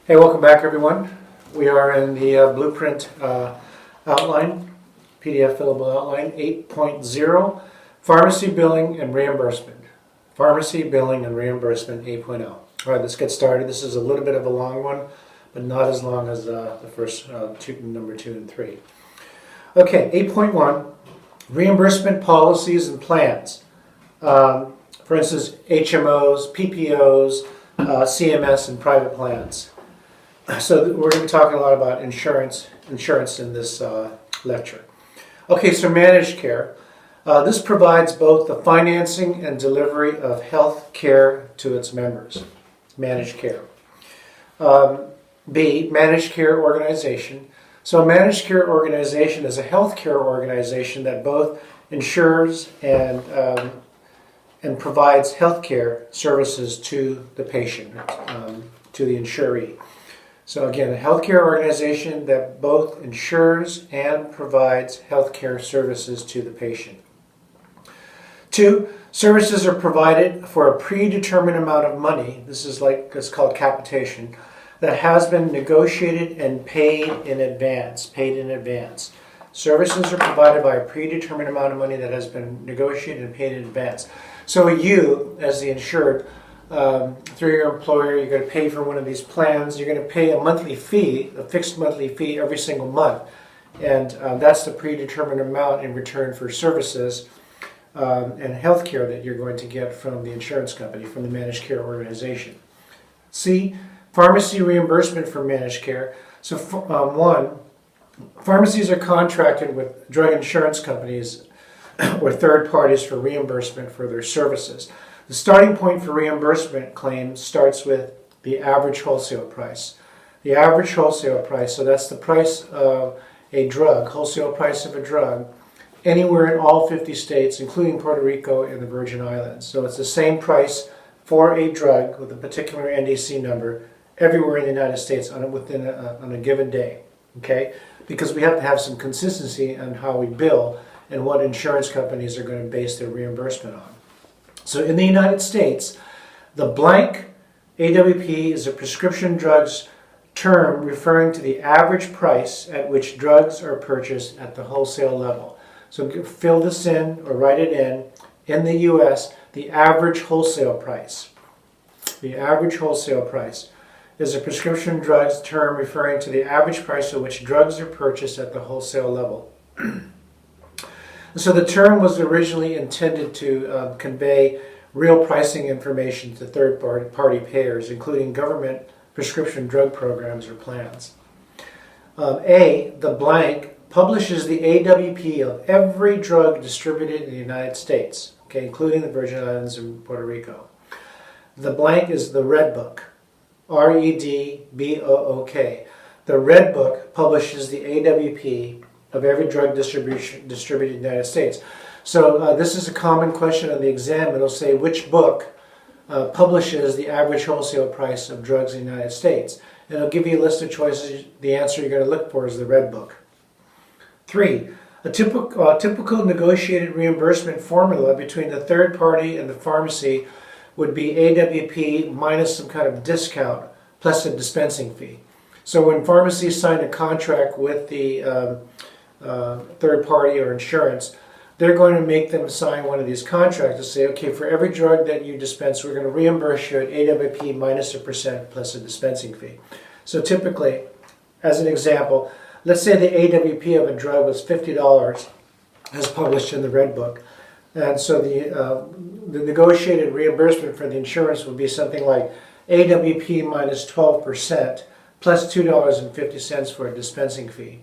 Hey, welcome back everyone. We are in the blueprint outline, PDF fillable outline 8.0, Pharmacy Billing and Reimbursement. Pharmacy Billing and Reimbursement 8.0. All right, let's get started. This is a little bit of a long one, but not as long as the first number 2 and 3. Okay, 8.1, Reimbursement Policies and Plans. For instance, HMOs, PPOs, CMS, and private plans. So we're going to be talking a lot about insurance in this lecture. Okay, so managed care. This provides both the financing and delivery of health care to its members. Managed care. B, managed care organization. So a managed care organization is a health care organization that both insures and provides health care services to the patient, to the insuree. So again, a healthcare organization that both insures and provides healthcare services to the patient. 2, services are provided for a predetermined amount of money. This is called capitation, that has been negotiated and paid in advance. Services are provided by a predetermined amount of money that has been negotiated and paid in advance. So you, as the insured, through your employer, you're going to pay for one of these plans. You're going to pay a monthly fee, a fixed monthly fee every single month. And that's the predetermined amount in return for services and health care that you're going to get from the insurance company, from the managed care organization. C, pharmacy reimbursement for managed care. So 1, pharmacies are contracted with drug insurance companies or third parties for reimbursement for their services. The starting point for reimbursement claims starts with the average wholesale price. The average wholesale price, so that's the price of a drug, wholesale price of a drug, anywhere in all 50 states, including Puerto Rico and the Virgin Islands. So it's the same price for a drug with a particular NDC number everywhere in the United States on a given day. Okay? Because we have to have some consistency on how we bill and what insurance companies are going to base their reimbursement on. So in the United States, the blank AWP is a prescription drugs term referring to the average price at which drugs are purchased at the wholesale level. So fill this in or write it in the U.S., the average wholesale price. The average wholesale price is a prescription drugs term referring to the average price at which drugs are purchased at the wholesale level. So the term was originally intended to convey real pricing information to third-party payers, including government prescription drug programs or plans. A, the blank, publishes the AWP of every drug distributed in the United States, okay, including the Virgin Islands and Puerto Rico. The blank is the Red Book, REDBOOK. The Red Book publishes the AWP of every drug distributed in the United States. So this is a common question on the exam. It'll say which book publishes the average wholesale price of drugs in the United States. And it'll give you a list of choices. The answer you're going to look for is the Red Book. 3, a typical negotiated reimbursement formula between the third party and the pharmacy would be AWP minus some kind of discount plus a dispensing fee. So when pharmacies sign a contract with the third party or insurance, they're going to make them sign one of these contracts to say, okay, for every drug that you dispense, we're going to reimburse you at AWP minus a % plus a dispensing fee. So typically, as an example, let's say the AWP of a drug was $50 as published in the Red Book. And so the negotiated reimbursement for the insurance would be something like AWP minus 12% plus $2.50 for a dispensing fee.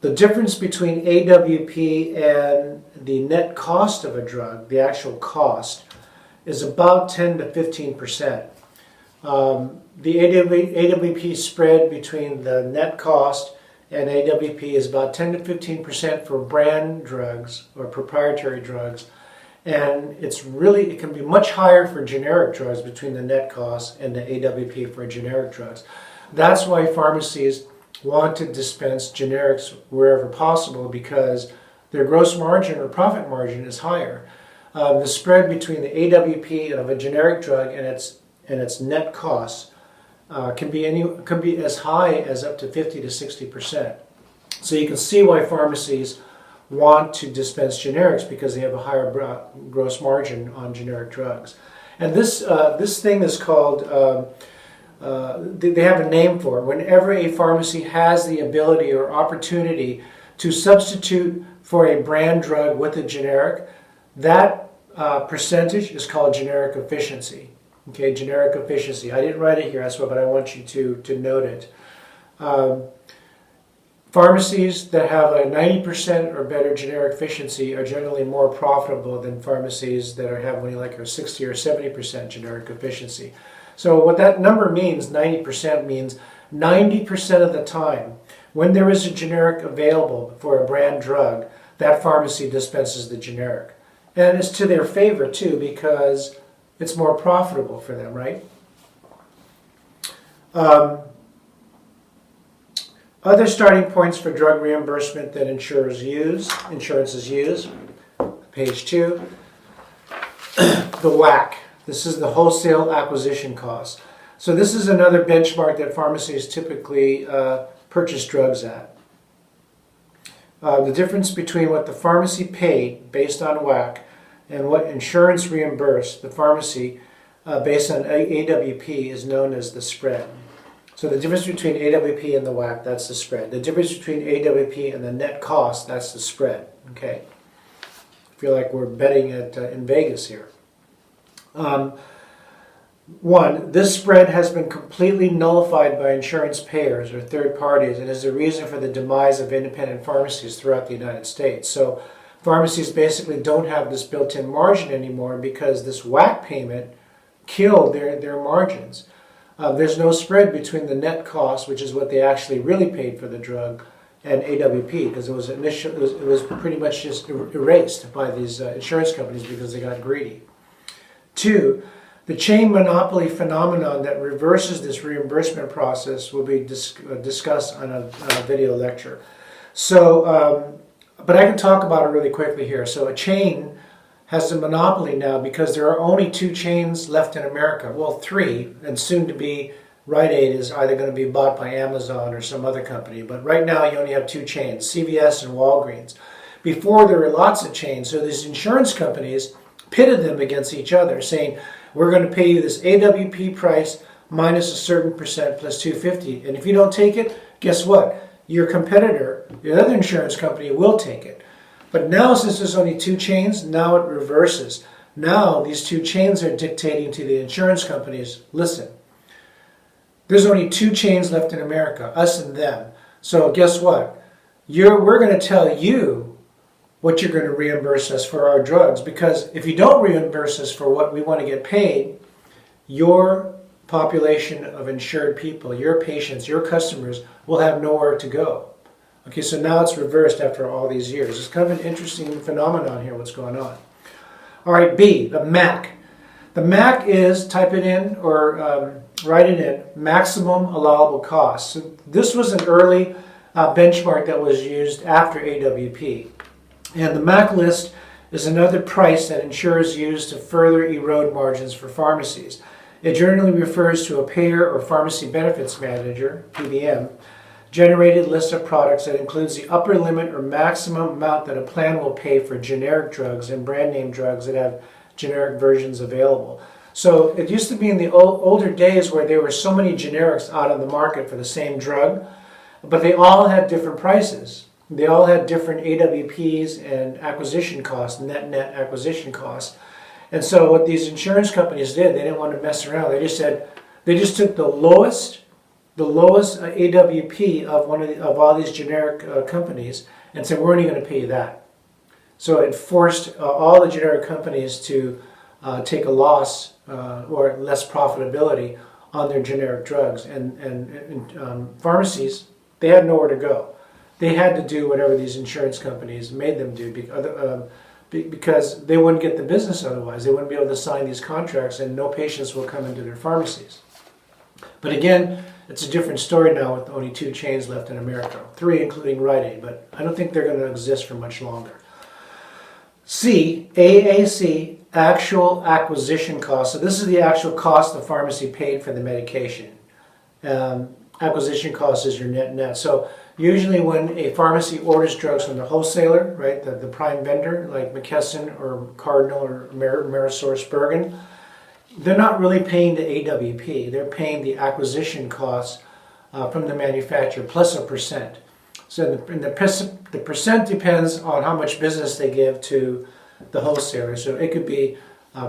The difference between AWP and the net cost of a drug, the actual cost, is about 10 to 15%. The AWP spread between the net cost and AWP is about 10 to 15% for brand drugs or proprietary drugs. And it can be much higher for generic drugs between the net cost and the AWP for generic drugs. That's why pharmacies want to dispense generics wherever possible, because their gross margin or profit margin is higher. The spread between the AWP of a generic drug and its and its net costs can be as high as up to 50 to 60%. So you can see why pharmacies want to dispense generics, because they have a higher gross margin on generic drugs. And this thing is called, they have a name for it. Whenever a pharmacy has the ability or opportunity to substitute for a brand drug with a generic, that percentage is called generic efficiency. Okay, generic efficiency. I didn't write it here, that's why, but I want you to note it. Pharmacies that have a 90% or better generic efficiency are generally more profitable than pharmacies that have only like a 60 or 70% generic efficiency. So what that number means, 90%, means 90% of the time when there is a generic available for a brand drug, that pharmacy dispenses the generic. And it's to their favor too, because it's more profitable for them, right? Other starting points for drug reimbursement that insurances use, page 2, the WAC. This is the wholesale acquisition cost. So this is another benchmark that pharmacies typically purchase drugs at. The difference between what the pharmacy paid based on WAC and what insurance reimbursed the pharmacy based on AWP is known as the spread. So the difference between AWP and the WAC, that's the spread. The difference between AWP and the net cost, that's the spread. Okay, I feel like we're betting in Vegas here. One, this spread has been completely nullified by insurance payers or third parties and is the reason for the demise of independent pharmacies throughout the United States. So pharmacies basically don't have this built-in margin anymore because this WAC payment killed their margins. There's no spread between the net cost, which is what they actually really paid for the drug, and AWP, because it was pretty much just erased by these insurance companies because they got greedy. 2, the chain monopoly phenomenon that reverses this reimbursement process will be discussed on a video lecture. So, but I can talk about it really quickly here. So a chain has a monopoly now because there are only 2 chains left in America. Well, 3, and soon to be Rite Aid is either going to be bought by Amazon or some other company. But right now you only have 2 chains, CVS and Walgreens. Before there were lots of chains, so these insurance companies pitted them against each other, saying, we're going to pay you this AWP price minus a certain percent plus $2.50. And if you don't take it, guess what? Your competitor, the other insurance company, will take it. But now, since there's only 2 chains, now it reverses. Now these 2 chains are dictating to the insurance companies, listen, there's only 2 chains left in America, us and them. So guess what? We're going to tell you what you're going to reimburse us for our drugs, because if you don't reimburse us for what we want to get paid, your population of insured people, your patients, your customers will have nowhere to go. Okay, so now it's reversed after all these years. It's kind of an interesting phenomenon here, what's going on. All right, B, the MAC. The MAC is, type it in or write it in, maximum allowable cost. So this was an early benchmark that was used after AWP. And the MAC list is another price that insurers use to further erode margins for pharmacies. It generally refers to a payer or pharmacy benefits manager, PBM, generated list of products that includes the upper limit or maximum amount that a plan will pay for generic drugs and brand name drugs that have generic versions available. So it used to be in the older days where there were so many generics out on the market for the same drug, but they all had different prices. They all had different AWPs and acquisition costs, net acquisition costs. And so what these insurance companies did, they didn't want to mess around. They just took the lowest AWP of all these generic companies and said, we're only going to pay you that. So it forced all the generic companies to take a loss or less profitability on their generic drugs. And pharmacies, they had nowhere to go. They had to do whatever these insurance companies made them do because they wouldn't get the business otherwise. They wouldn't be able to sign these contracts and no patients will come into their pharmacies. But again, it's a different story now with only 2 chains left in America, 3 including Rite Aid, but I don't think they're going to exist for much longer. C, AAC, actual acquisition cost. So this is the actual cost the pharmacy paid for the medication. Acquisition cost is your net. So usually when a pharmacy orders drugs from the wholesaler, right, the prime vendor like McKesson or Cardinal or AmerisourceBergen, they're not really paying the AWP. They're paying the acquisition costs from the manufacturer plus a percent. So the percent depends on how much business they give to the wholesaler. So it could be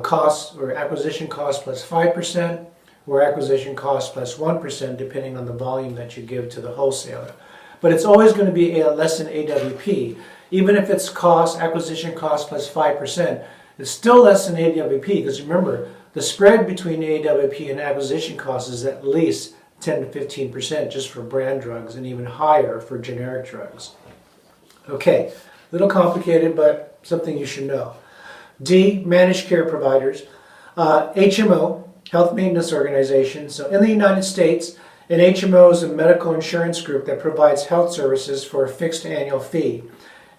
cost or acquisition cost plus 5% or acquisition cost plus 1% depending on the volume that you give to the wholesaler. But it's always going to be less than AWP. Even if it's acquisition cost plus 5%, it's still less than AWP because remember, the spread between AWP and acquisition costs is at least 10 to 15% just for brand drugs and even higher for generic drugs. Okay, a little complicated, but something you should know. D, managed care providers. HMO, Health Maintenance Organization. So in the United States, an HMO is a medical insurance group that provides health services for a fixed annual fee.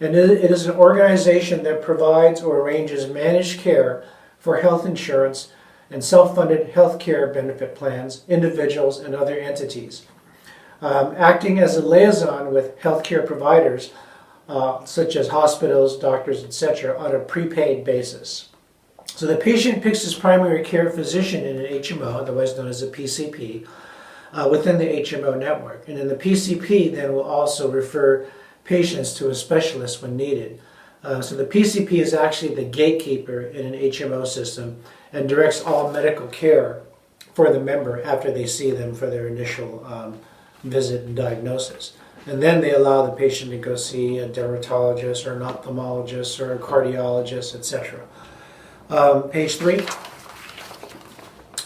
And it is an organization that provides or arranges managed care for health insurance and self-funded health care benefit plans, individuals, and other entities. Acting as a liaison with healthcare providers, such as hospitals, doctors, etc., on a prepaid basis. So the patient picks his primary care physician in an HMO, otherwise known as a PCP, within the HMO network. And then the PCP then will also refer patients to a specialist when needed. So the PCP is actually the gatekeeper in an HMO system and directs all medical care for the member after they see them for their initial visit and diagnosis. And then they allow the patient to go see a dermatologist or an ophthalmologist or a cardiologist, etc. Page 3.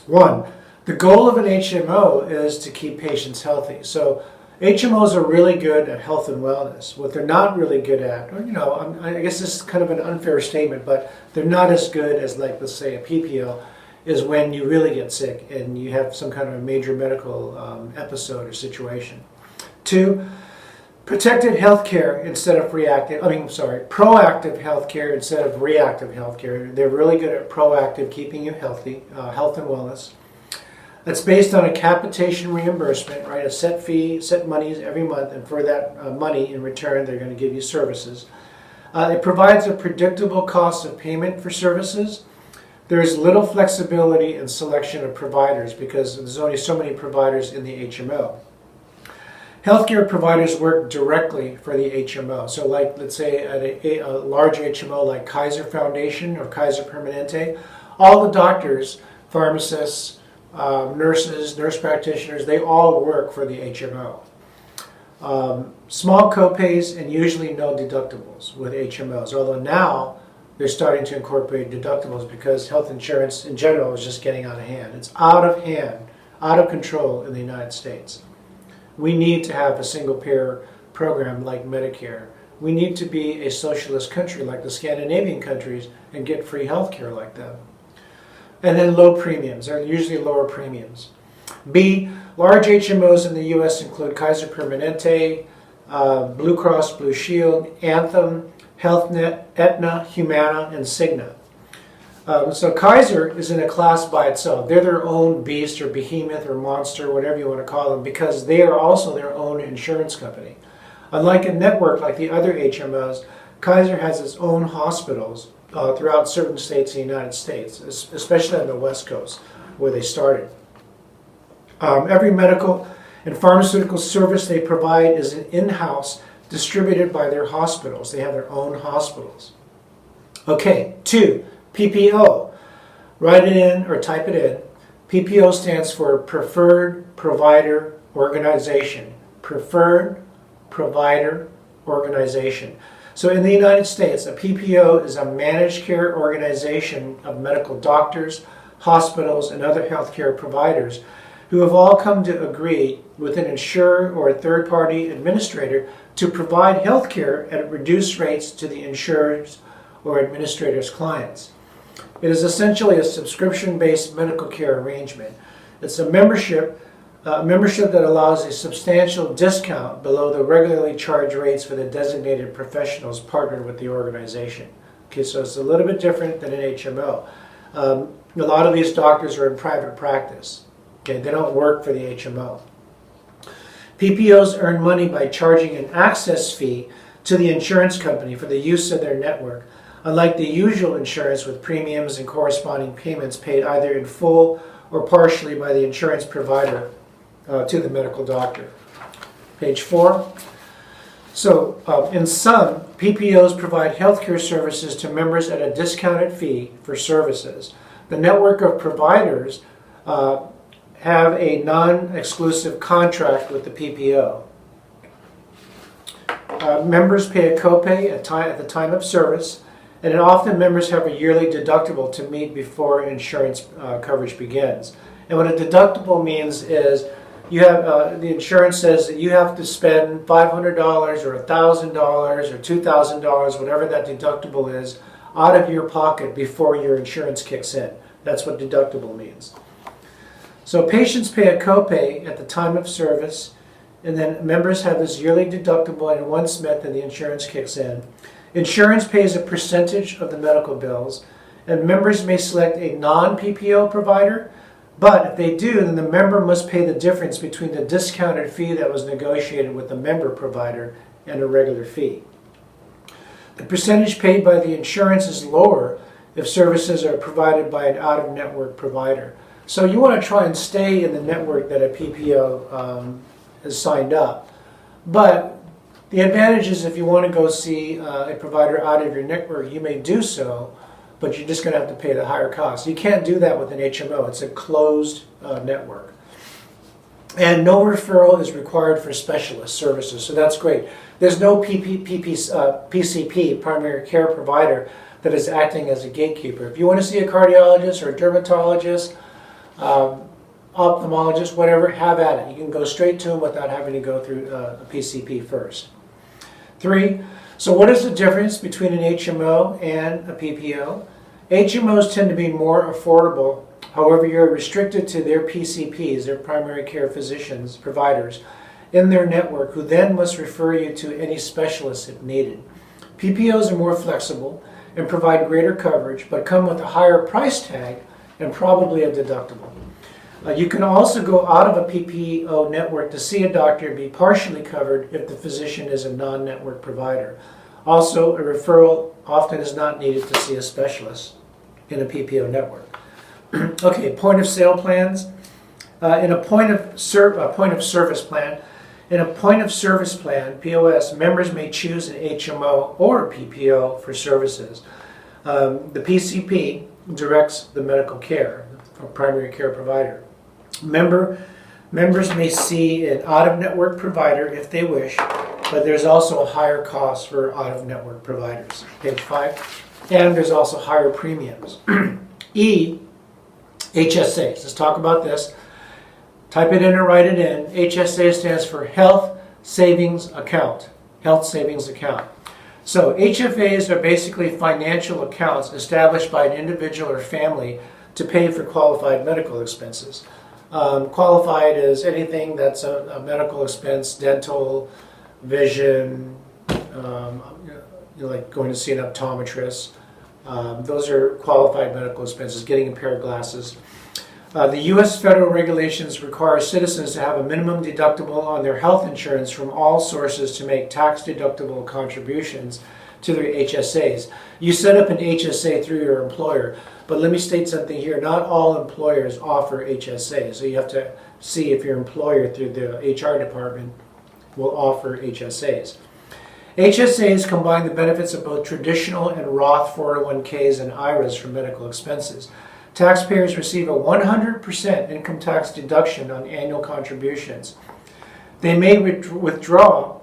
1. The goal of an HMO is to keep patients healthy. So HMOs are really good at health and wellness. What they're not really good at, I guess this is kind of an unfair statement, but they're not as good as, like, let's say, a PPO, is when you really get sick and you have some kind of a major medical episode or situation. 2, proactive healthcare instead of proactive healthcare instead of reactive healthcare. They're really good at proactive, keeping you healthy, health and wellness. That's based on a capitation reimbursement, right? A set fee, set monies every month, and for that money in return, they're going to give you services. It provides a predictable cost of payment for services. There's little flexibility in selection of providers because there's only so many providers in the HMO. Healthcare providers work directly for the HMO. So like, let's say at a large HMO like Kaiser Foundation or Kaiser Permanente, all the doctors, pharmacists, nurses, nurse practitioners, they all work for the HMO. Small copays and usually no deductibles with HMOs, although now they're starting to incorporate deductibles because health insurance in general is just getting out of hand. It's out of hand, out of control in the United States. We need to have a single payer program like Medicare. We need to be a socialist country like the Scandinavian countries and get free health care like them. And then low premiums, they're usually lower premiums. B, large HMOs in the U.S. include Kaiser Permanente, Blue Cross Blue Shield, Anthem, HealthNet, Aetna, Humana, and Cigna. So Kaiser is in a class by itself. They're their own beast or behemoth or monster, whatever you want to call them, because they are also their own insurance company. Unlike a network like the other HMOs, Kaiser has its own hospitals throughout certain states in the United States, especially on the West Coast, where they started. Every medical and pharmaceutical service they provide is in-house, distributed by their hospitals. They have their own hospitals. Okay, 2, PPO. Write it in or type it in. PPO stands for Preferred Provider Organization. Preferred Provider Organization. So in the United States, a PPO is a managed care organization of medical doctors, hospitals, and other healthcare providers who have all come to agree with an insurer or a third-party administrator to provide healthcare at reduced rates to the insurer's or administrator's clients. It is essentially a subscription-based medical care arrangement. It's a membership that allows a substantial discount below the regularly charged rates for the designated professionals partnered with the organization. Okay, so it's a little bit different than an HMO. A lot of these doctors are in private practice. Okay, they don't work for the HMO. PPOs earn money by charging an access fee to the insurance company for the use of their network, unlike the usual insurance with premiums and corresponding payments paid either in full or partially by the insurance provider to the medical doctor. Page 4. So, in sum, PPOs provide healthcare services to members at a discounted fee for services. The network of providers have a non-exclusive contract with the PPO. Members pay a copay at the time of service, and often members have a yearly deductible to meet before insurance coverage begins. And what a deductible means is you have the insurance says that you have to spend $500 or $1,000 or $2,000, whatever that deductible is, out of your pocket before your insurance kicks in. That's what deductible means. So patients pay a copay at the time of service, and then members have this yearly deductible, and once met, then the insurance kicks in. Insurance pays a percentage of the medical bills, and members may select a non-PPO provider, but if they do, then the member must pay the difference between the discounted fee that was negotiated with the member provider and a regular fee. The percentage paid by the insurance is lower if services are provided by an out-of-network provider. So you want to try and stay in the network that a PPO has signed up. But the advantage is if you want to go see a provider out of your network, you may do so, but you're just going to have to pay the higher cost. You can't do that with an HMO. It's a closed network. And no referral is required for specialist services, so that's great. There's no PCP, primary care provider, that is acting as a gatekeeper. If you want to see a cardiologist or a dermatologist, ophthalmologist, whatever, have at it. You can go straight to them without having to go through a PCP first. 3, so what is the difference between an HMO and a PPO? HMOs tend to be more affordable. However, you're restricted to their PCPs, their primary care physicians, providers, in their network, who then must refer you to any specialist if needed. PPOs are more flexible and provide greater coverage, but come with a higher price tag and probably a deductible. You can also go out of a PPO network to see a doctor and be partially covered if the physician is a non-network provider. Also, a referral often is not needed to see a specialist in a PPO network. Okay, point of sale plans. In a point of service plan, POS, members may choose an HMO or a PPO for services. The PCP directs the medical care, a primary care provider. Members may see an out-of-network provider if they wish, but there's also a higher cost for out-of-network providers. Page 5. And there's also higher premiums. E, HSAs. Let's talk about this. Type it in or write it in. HSA stands for Health Savings Account. Health Savings Account. So HFAs are basically financial accounts established by an individual or family to pay for qualified medical expenses. Qualified is anything that's a medical expense, dental, vision, like going to see an optometrist. Those are qualified medical expenses, getting a pair of glasses. The U.S. federal regulations require citizens to have a minimum deductible on their health insurance from all sources to make tax-deductible contributions to their HSAs. You set up an HSA through your employer, but let me state something here. Not all employers offer HSA, so you have to see if your employer through the HR department will offer HSAs. HSAs combine the benefits of both traditional and Roth 401ks and IRAs for medical expenses. Taxpayers receive a 100% income tax deduction on annual contributions. They may withdraw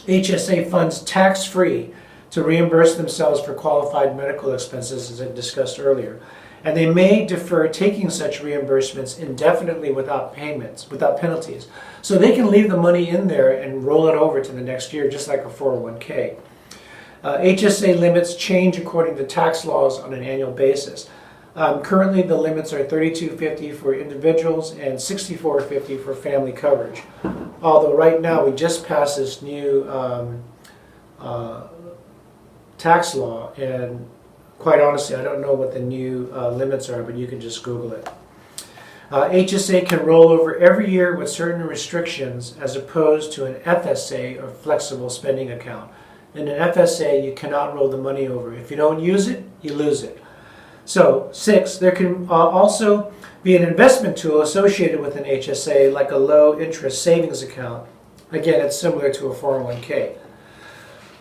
HSA funds tax-free to reimburse themselves for qualified medical expenses, as I discussed earlier. And they may defer taking such reimbursements indefinitely without penalties. So they can leave the money in there and roll it over to the next year, just like a 401k. HSA limits change according to tax laws on an annual basis. Currently, the limits are $3,250 for individuals and $6,450 for family coverage. Although right now we just passed this new tax law, and Quite honestly, I don't know what the new limits are, but you can just Google it. HSA can roll over every year with certain restrictions as opposed to an FSA or flexible spending account. In an FSA, you cannot roll the money over. If you don't use it, you lose it. So, 6, there can also be an investment tool associated with an HSA like a low interest savings account. Again, it's similar to a 401k.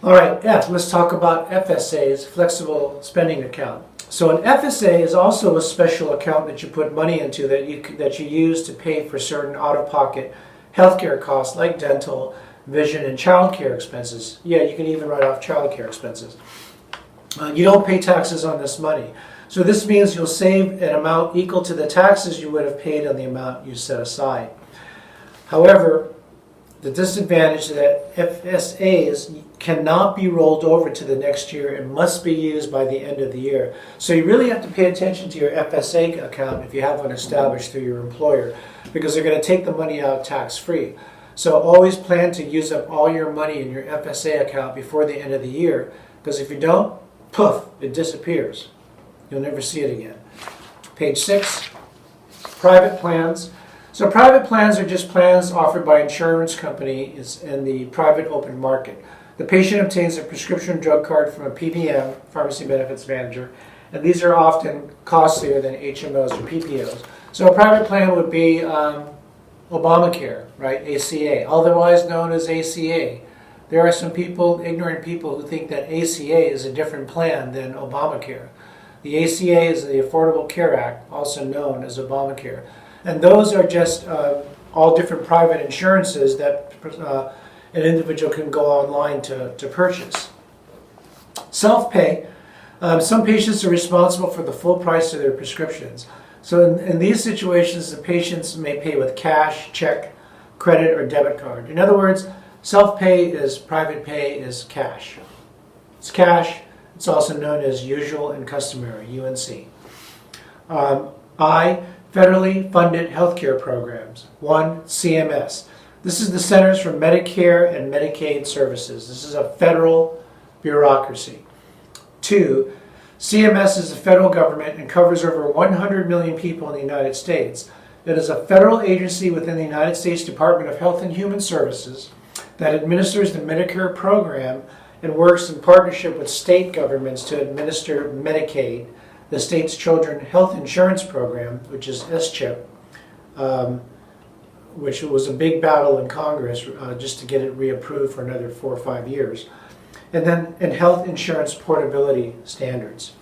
All right, F, let's talk about FSAs, flexible spending account. So an FSA is also a special account that you put money into that you use to pay for certain out-of-pocket healthcare costs like dental, vision, and child care expenses. Yeah, you can even write off child care expenses. You don't pay taxes on this money. So this means you'll save an amount equal to the taxes you would have paid on the amount you set aside. However, the disadvantage is that FSAs cannot be rolled over to the next year and must be used by the end of the year. So you really have to pay attention to your FSA account if you have one established through your employer, because they're going to take the money out tax-free. So always plan to use up all your money in your FSA account before the end of the year, because if you don't, poof, it disappears. You'll never see it again. Page 6, private plans. So private plans are just plans offered by insurance companies in the private open market. The patient obtains a prescription drug card from a PBM, Pharmacy Benefits Manager, and these are often costlier than HMOs or PPOs. So a private plan would be Obamacare, right? ACA, otherwise known as ACA. There are some people, ignorant people, who think that ACA is a different plan than Obamacare. The ACA is the Affordable Care Act, also known as Obamacare. And those are just all different private insurances that an individual can go online to purchase. Self-pay. Some patients are responsible for the full price of their prescriptions. So in these situations, the patients may pay with cash, check, credit, or debit card. In other words, self-pay is private pay is cash. It's cash. It's also known as usual and customary, UNC. I, federally funded healthcare programs. 1, CMS. This is the Centers for Medicare and Medicaid Services. This is a federal bureaucracy. 2, CMS is the federal government and covers over 100 million people in the United States. It is a federal agency within the United States Department of Health and Human Services that administers the Medicare program and works in partnership with state governments to administer Medicaid, the state's Children's Health Insurance Program, which is SCHIP, which was a big battle in Congress just to get it reapproved for another 4 or 5 years. And then in health insurance portability standards.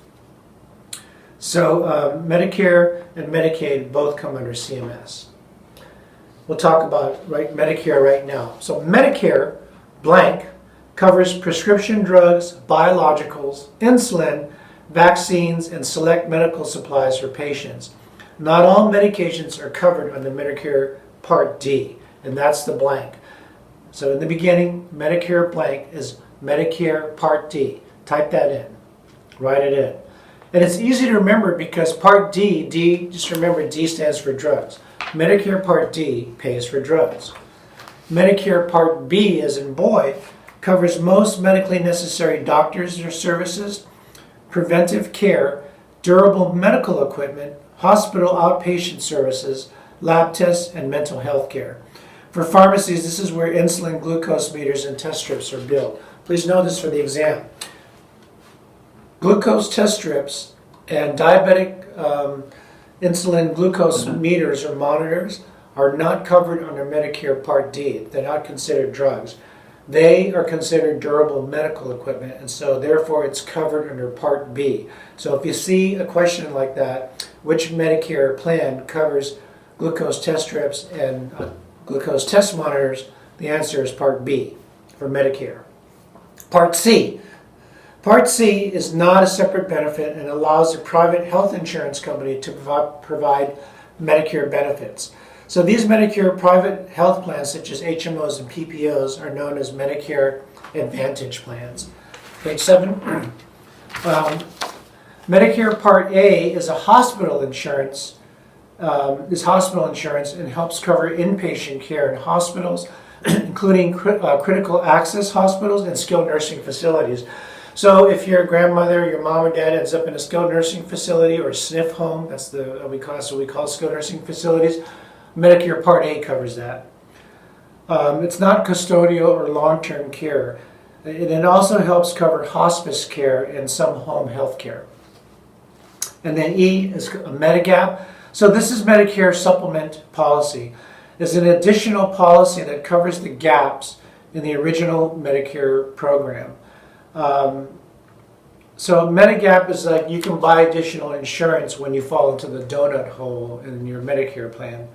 So Medicare and Medicaid both come under CMS. We'll talk about Medicare right now. So Medicare blank covers prescription drugs, biologicals, insulin, vaccines, and select medical supplies for patients. Not all medications are covered under Medicare Part D, and that's the blank. So in the beginning, Medicare blank is Medicare Part D. Type that in. Write it in. And it's easy to remember because Part D, just remember D stands for drugs. Medicare Part D pays for drugs. Medicare Part B, as in boy, covers most medically necessary doctors or services, preventive care, durable medical equipment, hospital outpatient services, lab tests, and mental health care. For pharmacies, this is where insulin, glucose meters, and test strips are billed. Please know this for the exam. Glucose test strips and diabetic insulin glucose meters or monitors are not covered under Medicare Part D. They're not considered drugs. They are considered durable medical equipment, and so therefore it's covered under Part B. So if you see a question like that, which Medicare plan covers glucose test strips and glucose test monitors, the answer is Part B for Medicare. Part C. Part C is not a separate benefit and allows a private health insurance company to provide Medicare benefits. So these Medicare private health plans, such as HMOs and PPOs, are known as Medicare Advantage plans. Page 7. Medicare Part A is a hospital insurance. Is hospital insurance and helps cover inpatient care in hospitals, including critical access hospitals and skilled nursing facilities. So if your grandmother, your mom or dad ends up in a skilled nursing facility or SNF home, that's what we call skilled nursing facilities, Medicare Part A covers that. It's not custodial or long-term care. It also helps cover hospice care and some home health care. And then E is a Medigap. So this is Medicare supplement policy. It's an additional policy that covers the gaps in the original Medicare program. So Medigap is like you can buy additional insurance when you fall into the donut hole in your Medicare plan.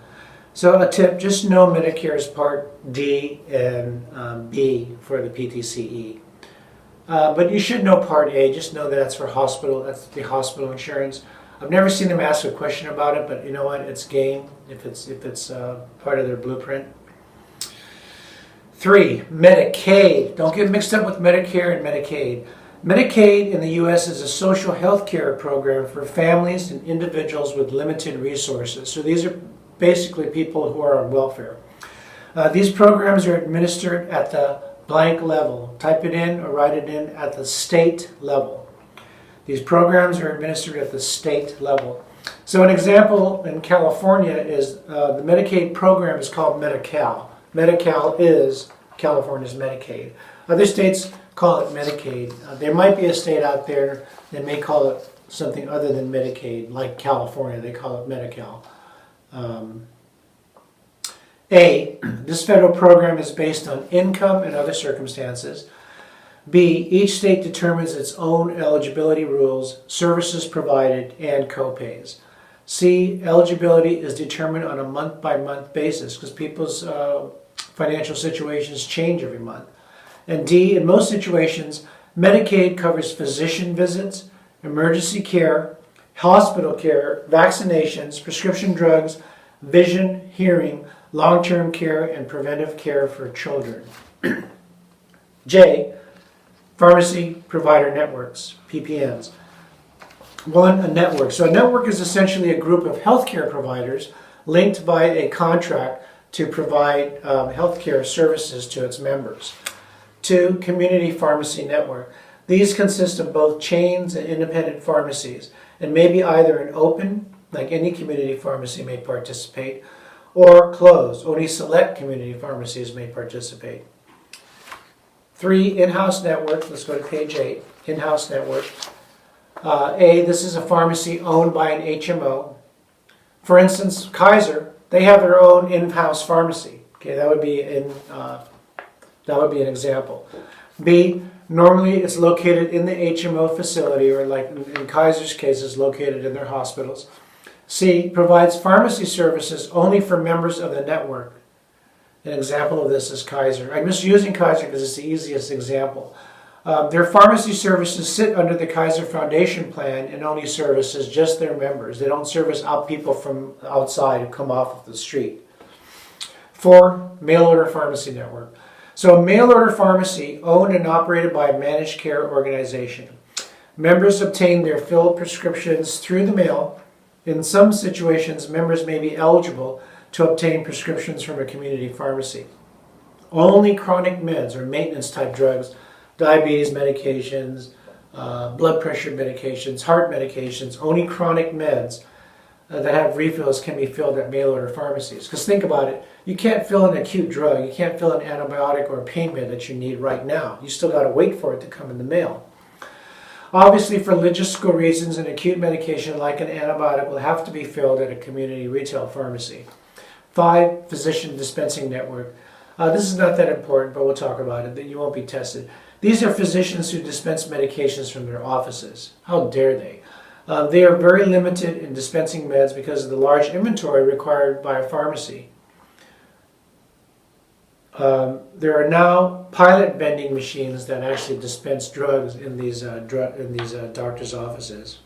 So a tip, just know Medicare is Part D and B for the PTCE. But you should know Part A, just know that that's for hospital, that's the hospital insurance. I've never seen them ask a question about it, but you know what, it's game if it's part of their blueprint. 3, Medicaid. Don't get mixed up with Medicare and Medicaid. Medicaid in the U.S. is a social health care program for families and individuals with limited resources. So these are basically people who are on welfare. These programs are administered at the blank level. Type it in or write it in at the state level. These programs are administered at the state level. So an example in California is the Medicaid program is called Medi-Cal. Medi-Cal is California's Medicaid. Other states call it Medicaid. There might be a state out there that may call it something other than Medicaid, like California. They call it Medi-Cal. A, this federal program is based on income and other circumstances. B, each state determines its own eligibility rules, services provided, and co-pays. C, eligibility is determined on a month-by-month basis because people's financial situations change every month. And D, in most situations, Medicaid covers physician visits, emergency care, hospital care, vaccinations, prescription drugs, vision, hearing, long-term care, and preventive care for children. J, pharmacy provider networks, PPNs. 1, a network. So a network is essentially a group of healthcare providers linked by a contract to provide healthcare services to its members. 2, community pharmacy network. These consist of both chains and independent pharmacies and may be either an open, like any community pharmacy may participate, or closed. Only select community pharmacies may participate. 3, in-house network. Let's go to page 8. In-house network. A, this is a pharmacy owned by an HMO. For instance, Kaiser, they have their own in-house pharmacy. Okay, that would be an example. B, normally it's located in the HMO facility, or like in Kaiser's case, is located in their hospitals. C, provides pharmacy services only for members of the network. An example of this is Kaiser. I'm just using Kaiser because it's the easiest example. Their pharmacy services sit under the Kaiser Foundation plan and only services just their members. They don't service out people from outside who come off of the street. 4, mail order pharmacy network. So a mail order pharmacy owned and operated by a managed care organization. Members obtain their filled prescriptions through the mail. In some situations, members may be eligible to obtain prescriptions from a community pharmacy. Only chronic meds or maintenance type drugs, diabetes medications, blood pressure medications, heart medications, only chronic meds that have refills can be filled at mail order pharmacies. Because think about it, you can't fill an acute drug, you can't fill an antibiotic or a pain med that you need right now. You still got to wait for it to come in the mail. Obviously, for logistical reasons, an acute medication like an antibiotic will have to be filled at a community retail pharmacy. 5, physician dispensing network. This is not that important, but we'll talk about it, that you won't be tested. These are physicians who dispense medications from their offices. How dare they? They are very limited in dispensing meds because of the large inventory required by a pharmacy. There are now pilot vending machines that actually dispense drugs in these doctors' offices.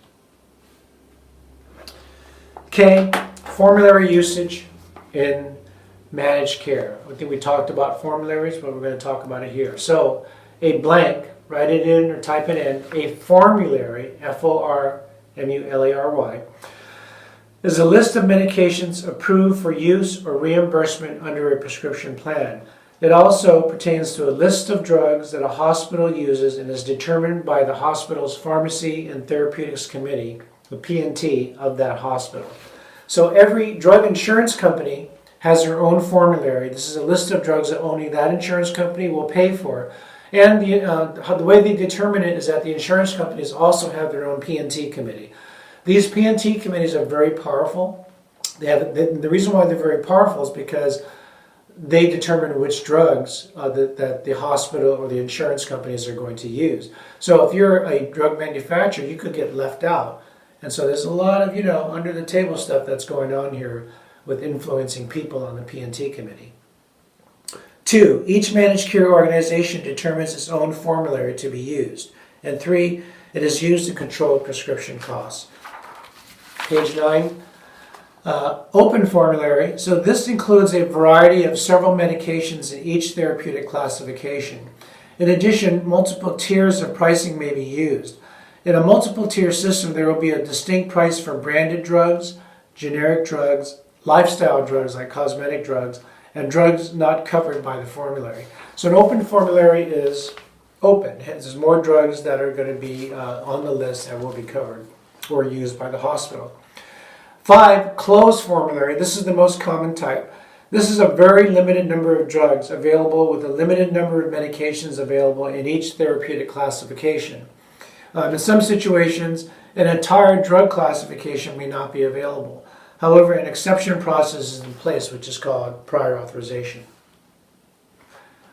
K, formulary usage in managed care. I think we talked about formularies, but we're going to talk about it here. So a blank, write it in or type it in, a formulary, F-O-R-M-U-L-A-R-Y, is a list of medications approved for use or reimbursement under a prescription plan. It also pertains to a list of drugs that a hospital uses and is determined by the hospital's Pharmacy and Therapeutics Committee, the P&T of that hospital. So every drug insurance company has their own formulary. This is a list of drugs that only that insurance company will pay for. And the way they determine it is that the insurance companies also have their own P&T committee. These P&T committees are very powerful. The reason why they're very powerful is because they determine which drugs that the hospital or the insurance companies are going to use. So if you're a drug manufacturer, you could get left out. And so there's a lot of, under the table stuff that's going on here with influencing people on the P&T committee. 2, each managed care organization determines its own formulary to be used. And 3, it is used to control prescription costs. Page 9. Open formulary. So this includes a variety of several medications in each therapeutic classification. In addition, multiple tiers of pricing may be used. In a multiple tier system, there will be a distinct price for branded drugs, generic drugs, lifestyle drugs like cosmetic drugs, and drugs not covered by the formulary. So an open formulary is open. There's more drugs that are going to be on the list that will be covered or used by the hospital. 5, closed formulary. This is the most common type. This is a very limited number of drugs available with a limited number of medications available in each therapeutic classification. In some situations, an entire drug classification may not be available. However, an exception process is in place, which is called prior authorization.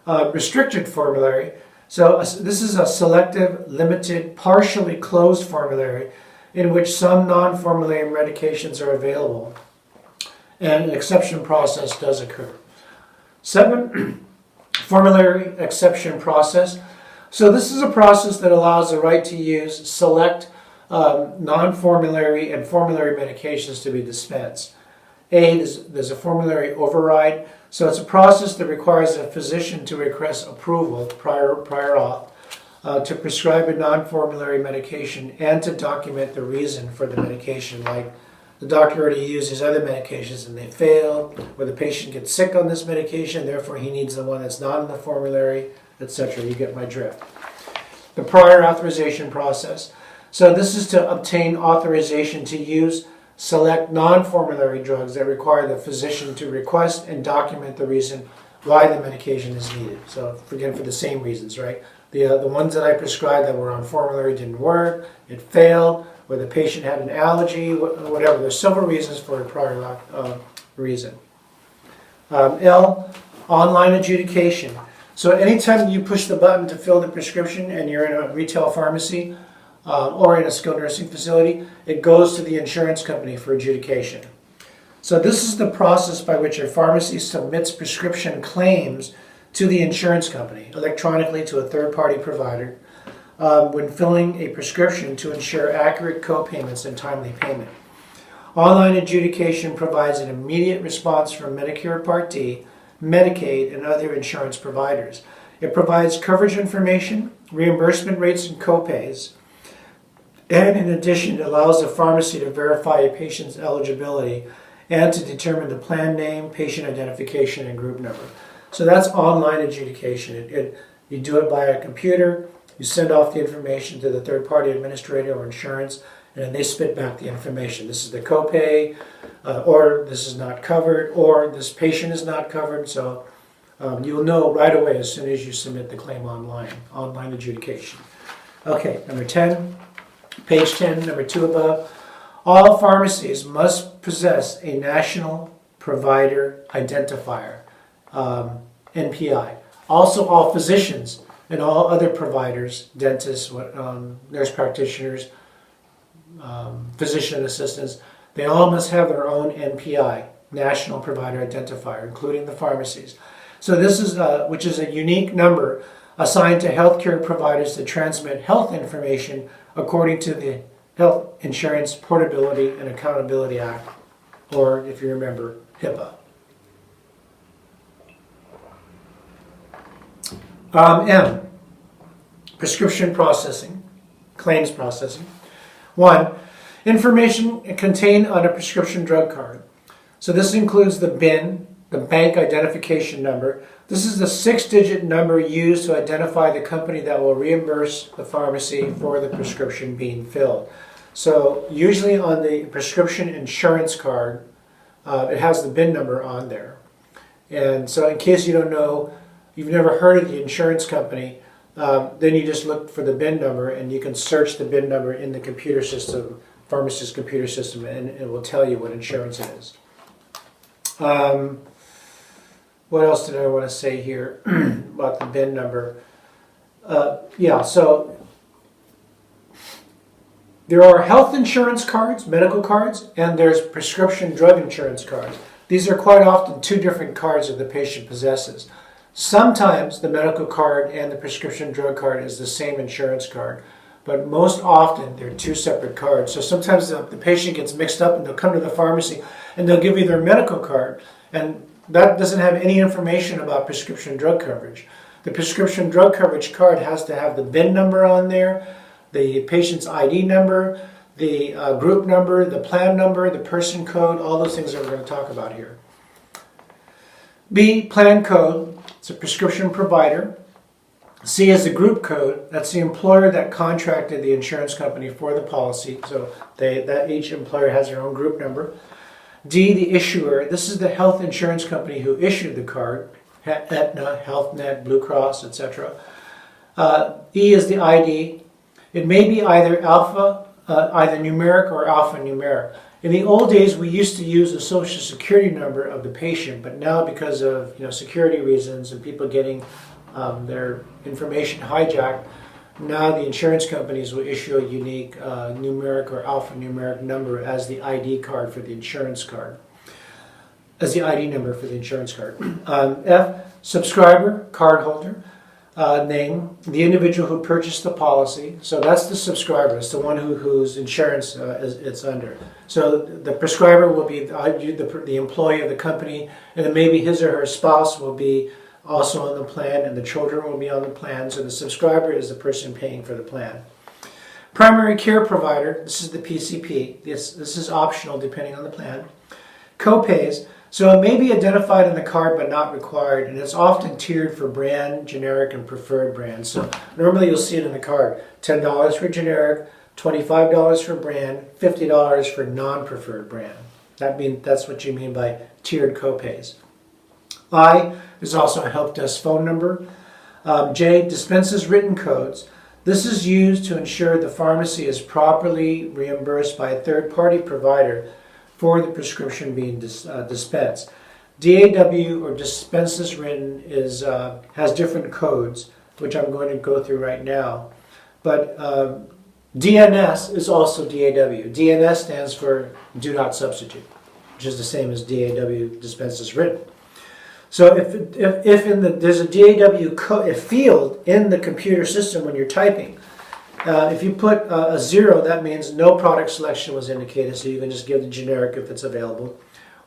Restricted formulary. So this is a selective, limited, partially closed formulary in which some non-formulary medications are available, and an exception process does occur. 7, formulary exception process. So this is a process that allows the right to use select non-formulary and formulary medications to be dispensed. There's a formulary override. So it's a process that requires a physician to request approval, prior auth, to prescribe a non-formulary medication and to document the reason for the medication. Like the doctor already used his other medications and they failed, or the patient gets sick on this medication, therefore he needs the one that's not in the formulary, etc. You get my drift. The prior authorization process. So this is to obtain authorization to use select non-formulary drugs that require the physician to request and document the reason why the medication is needed. So again, for the same reasons, right? The ones that I prescribed that were on formulary didn't work, it failed, or the patient had an allergy, whatever. There's several reasons for a prior reason. L, online adjudication. So anytime you push the button to fill the prescription and you're in a retail pharmacy or in a skilled nursing facility, it goes to the insurance company for adjudication. So this is the process by which a pharmacy submits prescription claims to the insurance company electronically to a third-party provider when filling a prescription to ensure accurate co-payments and timely payment. Online adjudication provides an immediate response from Medicare Part D, Medicaid, and other insurance providers. It provides coverage information, reimbursement rates, and co-pays. And in addition, it allows the pharmacy to verify a patient's eligibility and to determine the plan name, patient identification, and group number. So that's online adjudication. You do it by a computer, you send off the information to the third-party administrator or insurance, and then they spit back the information. This is the copay, or this is not covered, or this patient is not covered. So you'll know right away as soon as you submit the claim online adjudication. Okay, number 10, page 10, number 2 above. All pharmacies must possess a National Provider Identifier, NPI. Also, all physicians and all other providers, dentists, nurse practitioners, physician assistants, they all must have their own NPI, National Provider Identifier, including the pharmacies. So this is, which is a unique number assigned to healthcare providers to transmit health information according to the Health Insurance Portability and Accountability Act, or if you remember, HIPAA. M, prescription processing, claims processing. 1, information contained on a prescription drug card. So this includes the bin, the bank identification number. This is the 6-digit number used to identify the company that will reimburse the pharmacy for the prescription being filled. So usually on the prescription insurance card, it has the BIN number on there. And so in case you don't know, you've never heard of the insurance company, then you just look for the BIN number and you can search the BIN number in the computer system, pharmacist's computer system, and it will tell you what insurance it is. What else did I want to say here about the BIN number? So there are health insurance cards, medical cards, and there's prescription drug insurance cards. These are quite often two different cards that the patient possesses. Sometimes the medical card and the prescription drug card is the same insurance card, but most often they're two separate cards. So sometimes the patient gets mixed up and they'll come to the pharmacy and they'll give you their medical card, and that doesn't have any information about prescription drug coverage. The prescription drug coverage card has to have the BIN number on there, the patient's ID number, the group number, the plan number, the person code, all those things that we're going to talk about here. B, plan code. It's a prescription provider. C is the group code. That's the employer that contracted the insurance company for the policy. So that each employer has their own group number. D, the issuer. This is the health insurance company who issued the card. Aetna, HealthNet, Blue Cross, etc. E is the ID. It may be either numeric or alphanumeric. In the old days, we used to use the social security number of the patient, but now because of security reasons and people getting their information hijacked, now the insurance companies will issue a unique numeric or alphanumeric number as the ID card for the insurance card, as the ID number for the insurance card. F, subscriber, cardholder. Name, the individual who purchased the policy. So that's the subscriber. It's the one whose insurance it's under. So the prescriber will be the employee of the company, and then maybe his or her spouse will be also on the plan, and the children will be on the plan. So the subscriber is the person paying for the plan. Primary care provider, this is the PCP. This is optional depending on the plan. Co-pays. So it may be identified in the card but not required, and it's often tiered for brand, generic, and preferred brands. So normally you'll see it in the card, $10 for generic, $25 for brand, $50 for non-preferred brand. That's what you mean by tiered copays. I is also a help desk phone number. J, dispenses written codes. This is used to ensure the pharmacy is properly reimbursed by a third-party provider for the prescription being dispensed. DAW, or dispenses written, has different codes, which I'm going to go through right now. But DNS is also DAW. DNS stands for do not substitute, which is the same as DAW, dispenses written. So if there's a DAW field in the computer system when you're typing, if you put a 0, that means no product selection was indicated, so you can just give the generic if it's available.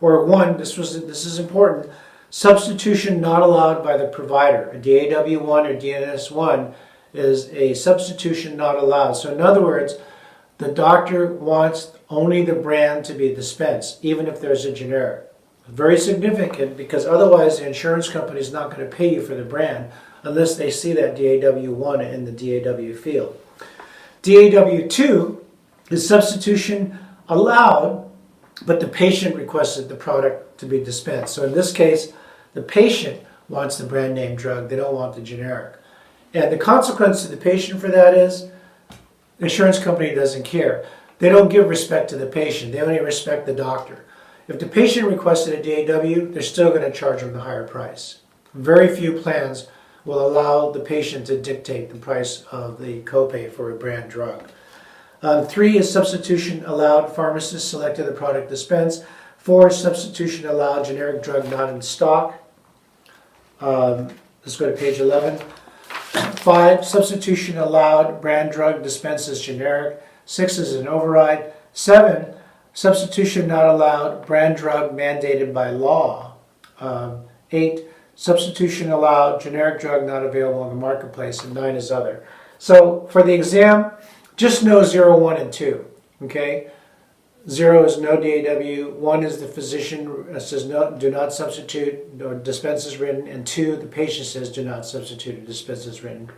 Or 1, this is important, substitution not allowed by the provider. A DAW1 or DNS1 is a substitution not allowed. So in other words, the doctor wants only the brand to be dispensed, even if there's a generic. Very significant, because otherwise the insurance company is not going to pay you for the brand unless they see that DAW1 in the DAW field. DAW2 is substitution allowed, but the patient requested the product to be dispensed. So in this case, the patient wants the brand name drug. They don't want the generic. And the consequence to the patient for that is the insurance company doesn't care. They don't give respect to the patient. They only respect the doctor. If the patient requested a DAW, they're still going to charge them the higher price. Very few plans will allow the patient to dictate the price of the copay for a brand drug. 3 is substitution allowed. Pharmacist selected the product dispensed. 4 is substitution allowed. Generic drug not in stock. Let's go to page 11. 5, substitution allowed. Brand drug dispenses generic. 6 is an override. 7, substitution not allowed. Brand drug mandated by law. 8, substitution allowed, generic drug not available in the marketplace, and 9 is other. So for the exam, just know 0, 1, and 2, okay? 0 is no DAW, 1 is the physician says no, do not substitute or dispense is written, and 2, the patient says do not substitute or dispense is written.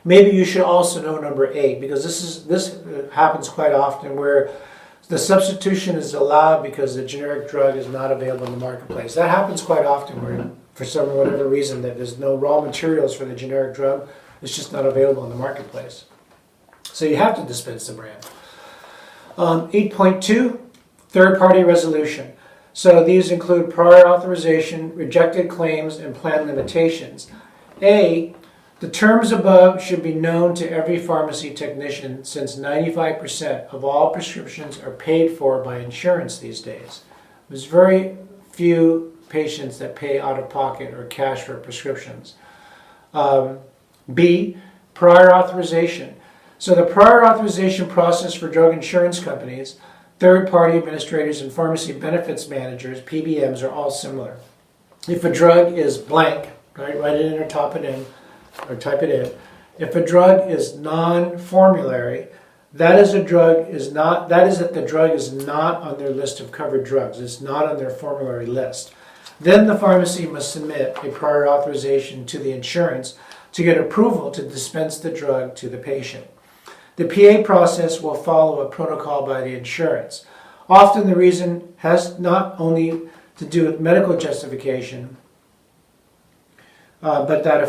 Maybe you should also know number 8, because this happens quite often where the substitution is allowed because the generic drug is not available in the marketplace. That happens quite often where for some whatever reason that there's no raw materials for the generic drug, it's just not available in the marketplace. So you have to dispense the brand. 8.2, third-party resolution. So these include prior authorization, rejected claims, and plan limitations. A, the terms above should be known to every pharmacy technician since 95% of all prescriptions are paid for by insurance these days. There's very few patients that pay out of pocket or cash for prescriptions. B, prior authorization. So the prior authorization process for drug insurance companies, third-party administrators, and pharmacy benefits managers, PBMs, are all similar. If a drug is blank, right, write it in or type it in, If a drug is non-formulary, that is that the drug is not on their list of covered drugs. It's not on their formulary list. Then the pharmacy must submit a prior authorization to the insurance to get approval to dispense the drug to the patient. The PA process will follow a protocol by the insurance. Often the reason has not only to do with medical justification, but that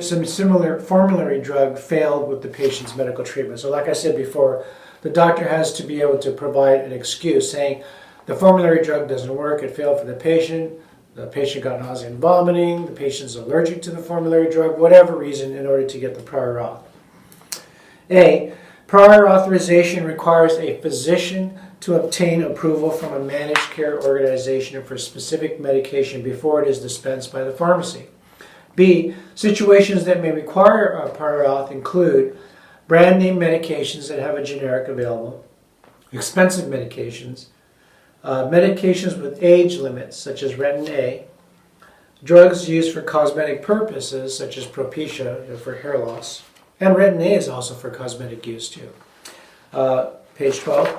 some similar formulary drug failed with the patient's medical treatment. So like I said before, the doctor has to be able to provide an excuse saying the formulary drug doesn't work, it failed for the patient got nausea and vomiting, the patient's allergic to the formulary drug, whatever reason, in order to get the prior auth. A, prior authorization requires a physician to obtain approval from a managed care organization for specific medication before it is dispensed by the pharmacy. B, situations that may require a prior auth include brand name medications that have a generic available, expensive medications, medications with age limits such as Retin A, drugs used for cosmetic purposes such as Propecia for hair loss, and Retin A is also for cosmetic use too. Page 12.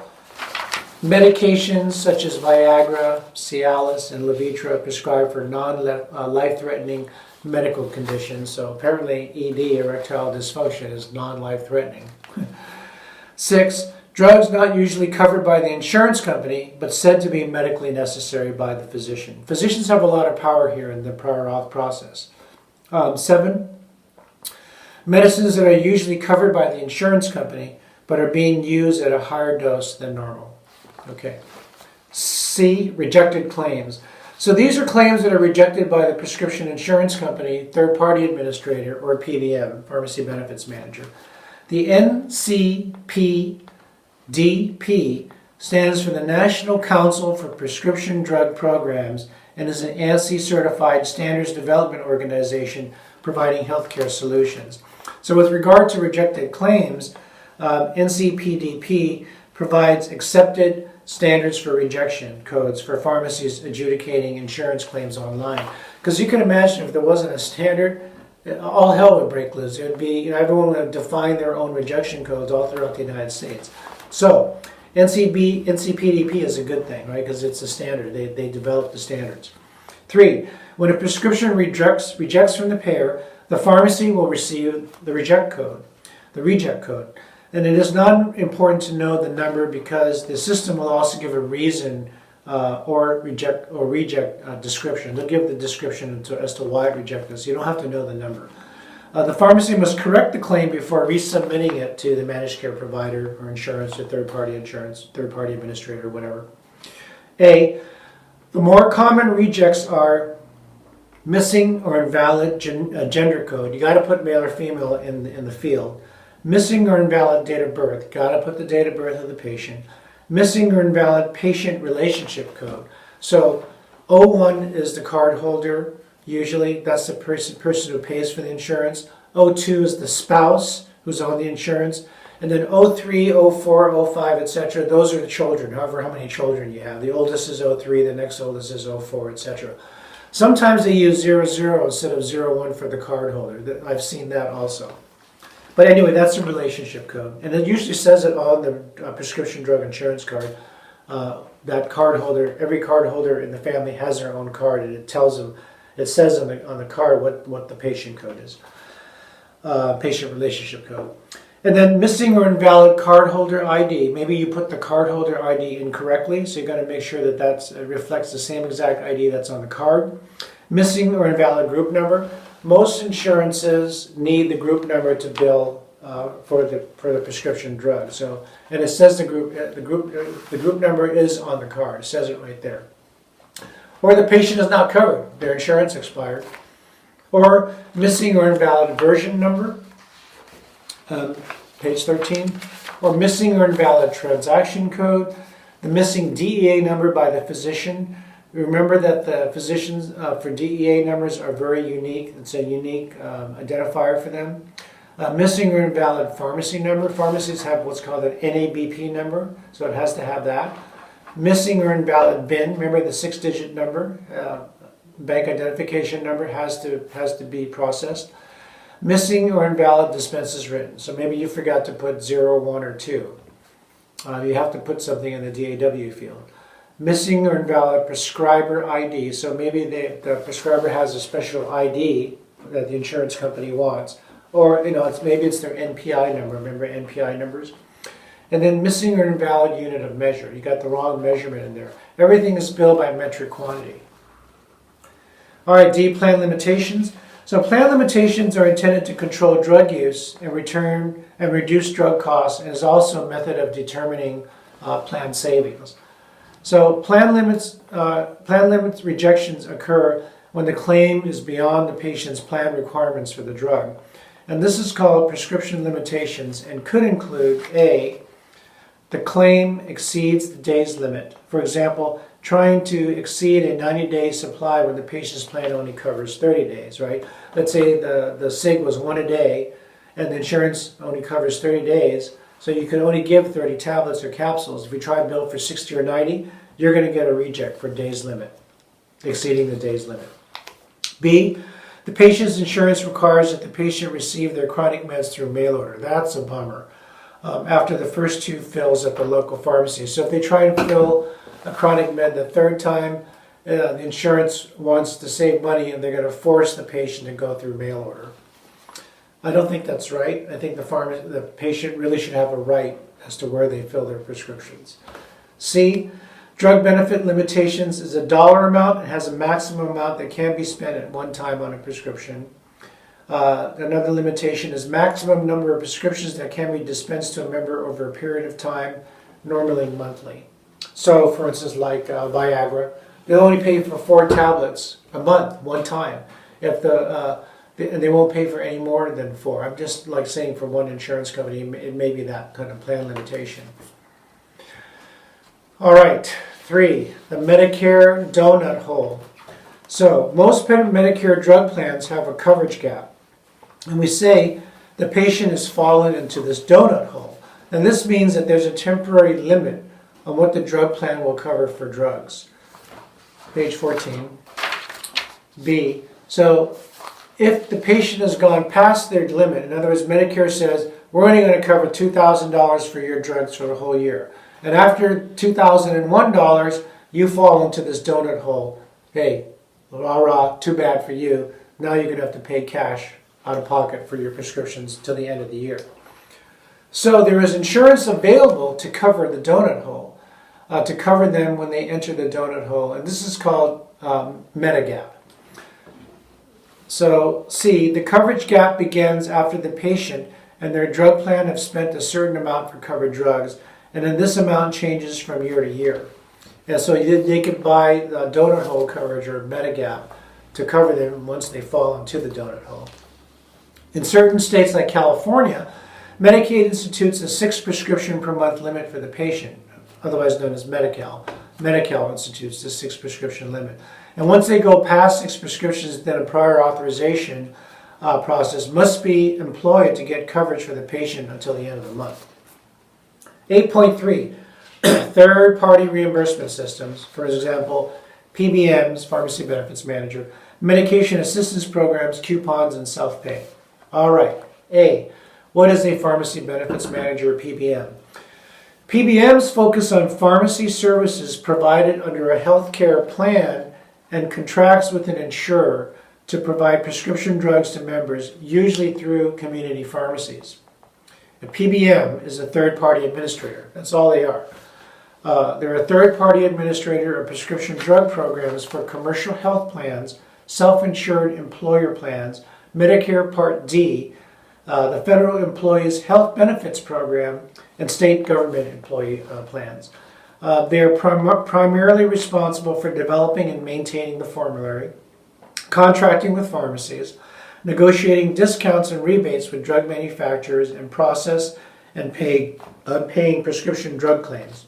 Medications such as Viagra, Cialis, and Levitra prescribed for non-life-threatening medical conditions. So apparently ED, erectile dysfunction, is non-life-threatening. 6. Drugs not usually covered by the insurance company, but said to be medically necessary by the physician. Physicians have a lot of power here in the prior auth process. 7. Medicines that are usually covered by the insurance company, but are being used at a higher dose than normal. Okay. C, rejected claims. So these are claims that are rejected by the prescription insurance company, third-party administrator, or PBM, pharmacy benefits manager. The NCPDP stands for the National Council for Prescription Drug Programs and is an ANSI-certified standards development organization providing healthcare solutions. So with regard to rejected claims, NCPDP provides accepted standards for rejection codes for pharmacies adjudicating insurance claims online. Because you can imagine if there wasn't a standard, all hell would break loose. It would be, everyone would define their own rejection codes all throughout the United States. So NCPDP is a good thing, right? Because it's a standard. They develop the standards. 3, when a prescription rejects from the payer, the pharmacy will receive the reject code. And it is not important to know the number because the system will also give a reason or reject description. They'll give the description as to why it rejected. So you don't have to know the number. The pharmacy must correct the claim before resubmitting it to the managed care provider or insurance or third-party administrator, whatever. A, the more common rejects are missing or invalid gender code. You got to put male or female in the field. Missing or invalid date of birth. Got to put the date of birth of the patient. Missing or invalid patient relationship code. So 01 is the card holder. Usually that's the person who pays for the insurance. 02 is the spouse who's on the insurance. And then 03, 04, 05, etc. Those are the children, however how many children you have. The oldest is 03, the next oldest is 04, etc. Sometimes they use 00 instead of 01 for the card holder. I've seen that also. But anyway, that's the relationship code. And it usually says it on the prescription drug insurance card. that card holder, every card holder in the family has their own card, and it tells them, it says on the card what the patient code is, patient relationship code. And then missing or invalid cardholder ID. Maybe you put the cardholder ID incorrectly, so you got to make sure that it reflects the same exact ID that's on the card. Missing or invalid group number. Most insurances need the group number to bill for the prescription drug. So, and it says the group number is on the card. It says it right there. Or the patient is not covered; their insurance expired. Or missing or invalid version number. Page 13. Or missing or invalid transaction code. The missing DEA number by the physician. Remember that the physicians for DEA numbers are very unique. It's a unique identifier for them. Missing or invalid pharmacy number. Pharmacies have what's called an NABP number, so it has to have that. Missing or invalid BIN. Remember the 6-digit number, bank identification number has to be processed. Missing or invalid dispenses written. So maybe you forgot to put 0, 1, or 2. You have to put something in the DAW field. Missing or invalid prescriber ID. So maybe the prescriber has a special ID that the insurance company wants. Or, maybe it's their NPI number. Remember NPI numbers? And then missing or invalid unit of measure. You got the wrong measurement in there. Everything is billed by metric quantity. All right, D, plan limitations. So plan limitations are intended to control drug use and reduce drug costs, and is also a method of determining plan savings. So plan limits rejections occur when the claim is beyond the patient's plan requirements for the drug. And this is called prescription limitations and could include A, the claim exceeds the day's limit. For example, trying to exceed a 90-day supply when the patient's plan only covers 30 days, right? Let's say the SIG was 1 a day and the insurance only covers 30 days, so you can only give 30 tablets or capsules. If you try to bill for 60 or 90, you're going to get a reject for day's limit, exceeding the day's limit. B, the patient's insurance requires that the patient receive their chronic meds through mail order. That's a bummer. After the first 2 fills at the local pharmacy. So if they try and fill a chronic med the 3rd time, the insurance wants to save money and they're going to force the patient to go through mail order. I don't think that's right. I think the patient really should have a right as to where they fill their prescriptions. C, drug benefit limitations is a dollar amount. It has a maximum amount that can be spent at one time on a prescription. Another limitation is maximum number of prescriptions that can be dispensed to a member over a period of time, normally monthly. So, for instance, like Viagra, they'll only pay for 4 tablets a month, one time. And they won't pay for any more than 4. I'm just like saying for one insurance company, it may be that kind of plan limitation. All right, 3, the Medicare donut hole. So, most Medicare drug plans have a coverage gap. And we say the patient has fallen into this donut hole. And this means that there's a temporary limit on what the drug plan will cover for drugs. Page 14. B. So if the patient has gone past their limit, in other words, Medicare says, we're only going to cover $2,000 for your drugs for the whole year. And after $2,001, you fall into this donut hole. Hey, rah-rah, too bad for you. Now you're going to have to pay cash out of pocket for your prescriptions till the end of the year. So there is insurance available to cover the donut hole, to cover them when they enter the donut hole. And this is called Medigap. So C, the coverage gap begins after the patient and their drug plan have spent a certain amount for covered drugs. And then this amount changes from year to year. And so they could buy the donut hole coverage or Medigap to cover them once they fall into the donut hole. In certain states like California, Medicaid institutes a 6 prescription per month limit for the patient, otherwise known as Medi-Cal. Medi-Cal institutes the 6 prescription limit. And once they go past 6 prescriptions, then a prior authorization process must be employed to get coverage for the patient until the end of the month. 8.3, third-party reimbursement systems, for example, PBMs, Pharmacy Benefits Manager, medication assistance programs, coupons, and self-pay. All right, A, what is a Pharmacy Benefits Manager or PBM? PBMs focus on pharmacy services provided under a healthcare plan and contracts with an insurer to provide prescription drugs to members, usually through community pharmacies. A PBM is a third-party administrator. That's all they are. They're a third-party administrator of prescription drug programs for commercial health plans, self-insured employer plans, Medicare Part D, the Federal Employees Health Benefits Program, and state government employee plans. They are primarily responsible for developing and maintaining the formulary, contracting with pharmacies, negotiating discounts and rebates with drug manufacturers, and process and paying prescription drug claims.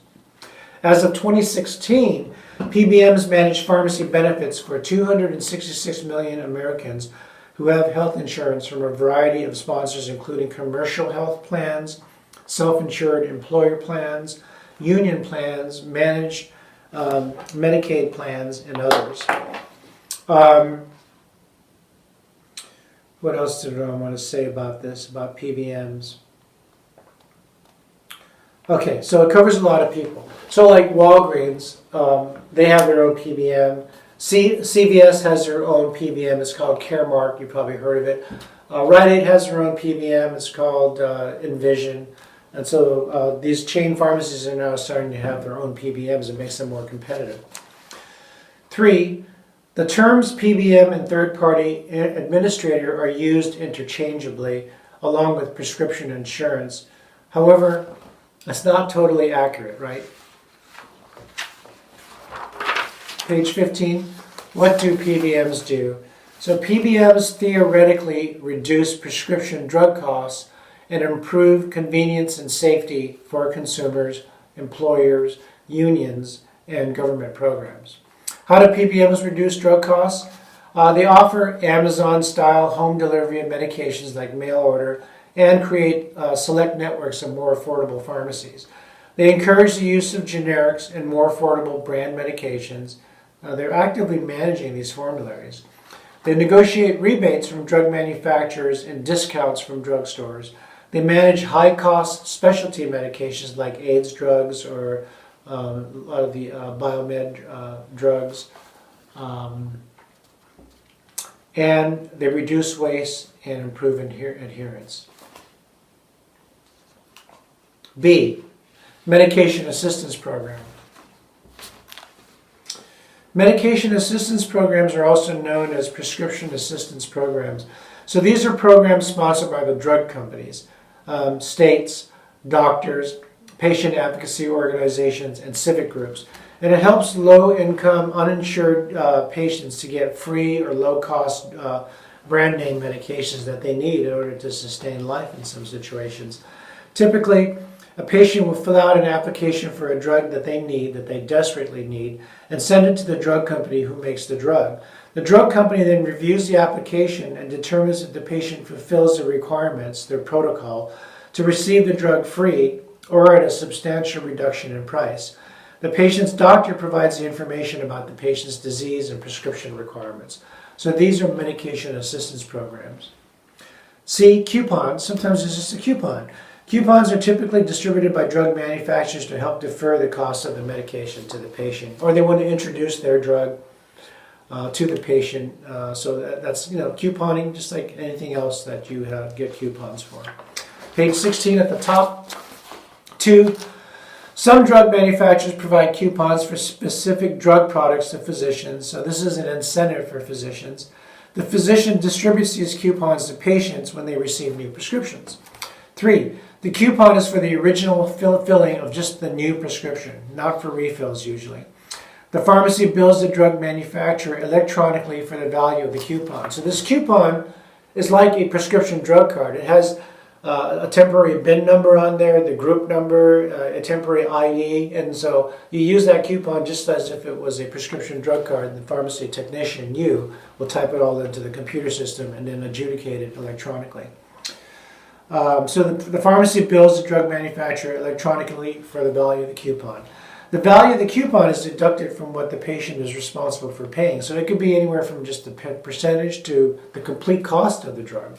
As of 2016, PBMs manage pharmacy benefits for 266 million Americans who have health insurance from a variety of sponsors, including commercial health plans, self-insured employer plans, union plans, managed Medicaid plans, and others. What else did I want to say about this, about PBMs? Okay, so it covers a lot of people. So like Walgreens, they have their own PBM. CVS has their own PBM. It's called Caremark. You probably heard of it. Rite Aid has their own PBM. It's called Envision. And so these chain pharmacies are now starting to have their own PBMs. It makes them more competitive. 3, the terms PBM and third-party administrator are used interchangeably along with prescription insurance. However, that's not totally accurate, right? Page 15, what do PBMs do? So PBMs theoretically reduce prescription drug costs and improve convenience and safety for consumers, employers, unions, and government programs. How do PBMs reduce drug costs? They offer Amazon-style home delivery of medications like mail order and create select networks of more affordable pharmacies. They encourage the use of generics and more affordable brand medications. They're actively managing these formularies. They negotiate rebates from drug manufacturers and discounts from drugstores. They manage high-cost specialty medications like AIDS drugs or a lot of the biomed drugs. And they reduce waste and improve adherence. B, Medication Assistance Program. Medication assistance programs are also known as prescription assistance programs. So these are programs sponsored by the drug companies, states, doctors, patient advocacy organizations, and civic groups. And it helps low-income, uninsured patients to get free or low-cost brand name medications that they need in order to sustain life in some situations. Typically, a patient will fill out an application for a drug that they need, that they desperately need, and send it to the drug company who makes the drug. The drug company then reviews the application and determines if the patient fulfills the requirements, their protocol, to receive the drug free or at a substantial reduction in price. The patient's doctor provides the information about the patient's disease and prescription requirements. So these are medication assistance programs. C, coupons. Sometimes it's just a coupon. Coupons are typically distributed by drug manufacturers to help defer the cost of the medication to the patient, or they want to introduce their drug to the patient. So that's couponing, just like anything else that you get coupons for. Page 16 at the top. 2, some drug manufacturers provide coupons for specific drug products to physicians. So this is an incentive for physicians. The physician distributes these coupons to patients when they receive new prescriptions. 3, the coupon is for the original filling of just the new prescription, not for refills usually. The pharmacy bills the drug manufacturer electronically for the value of the coupon. So this coupon is like a prescription drug card. It has a temporary bin number on there, the group number, a temporary ID, and so you use that coupon just as if it was a prescription drug card. The pharmacy technician, you, will type it all into the computer system and then adjudicate it electronically. So the pharmacy bills the drug manufacturer electronically for the value of the coupon. The value of the coupon is deducted from what the patient is responsible for paying. So it could be anywhere from just the percentage to the complete cost of the drug.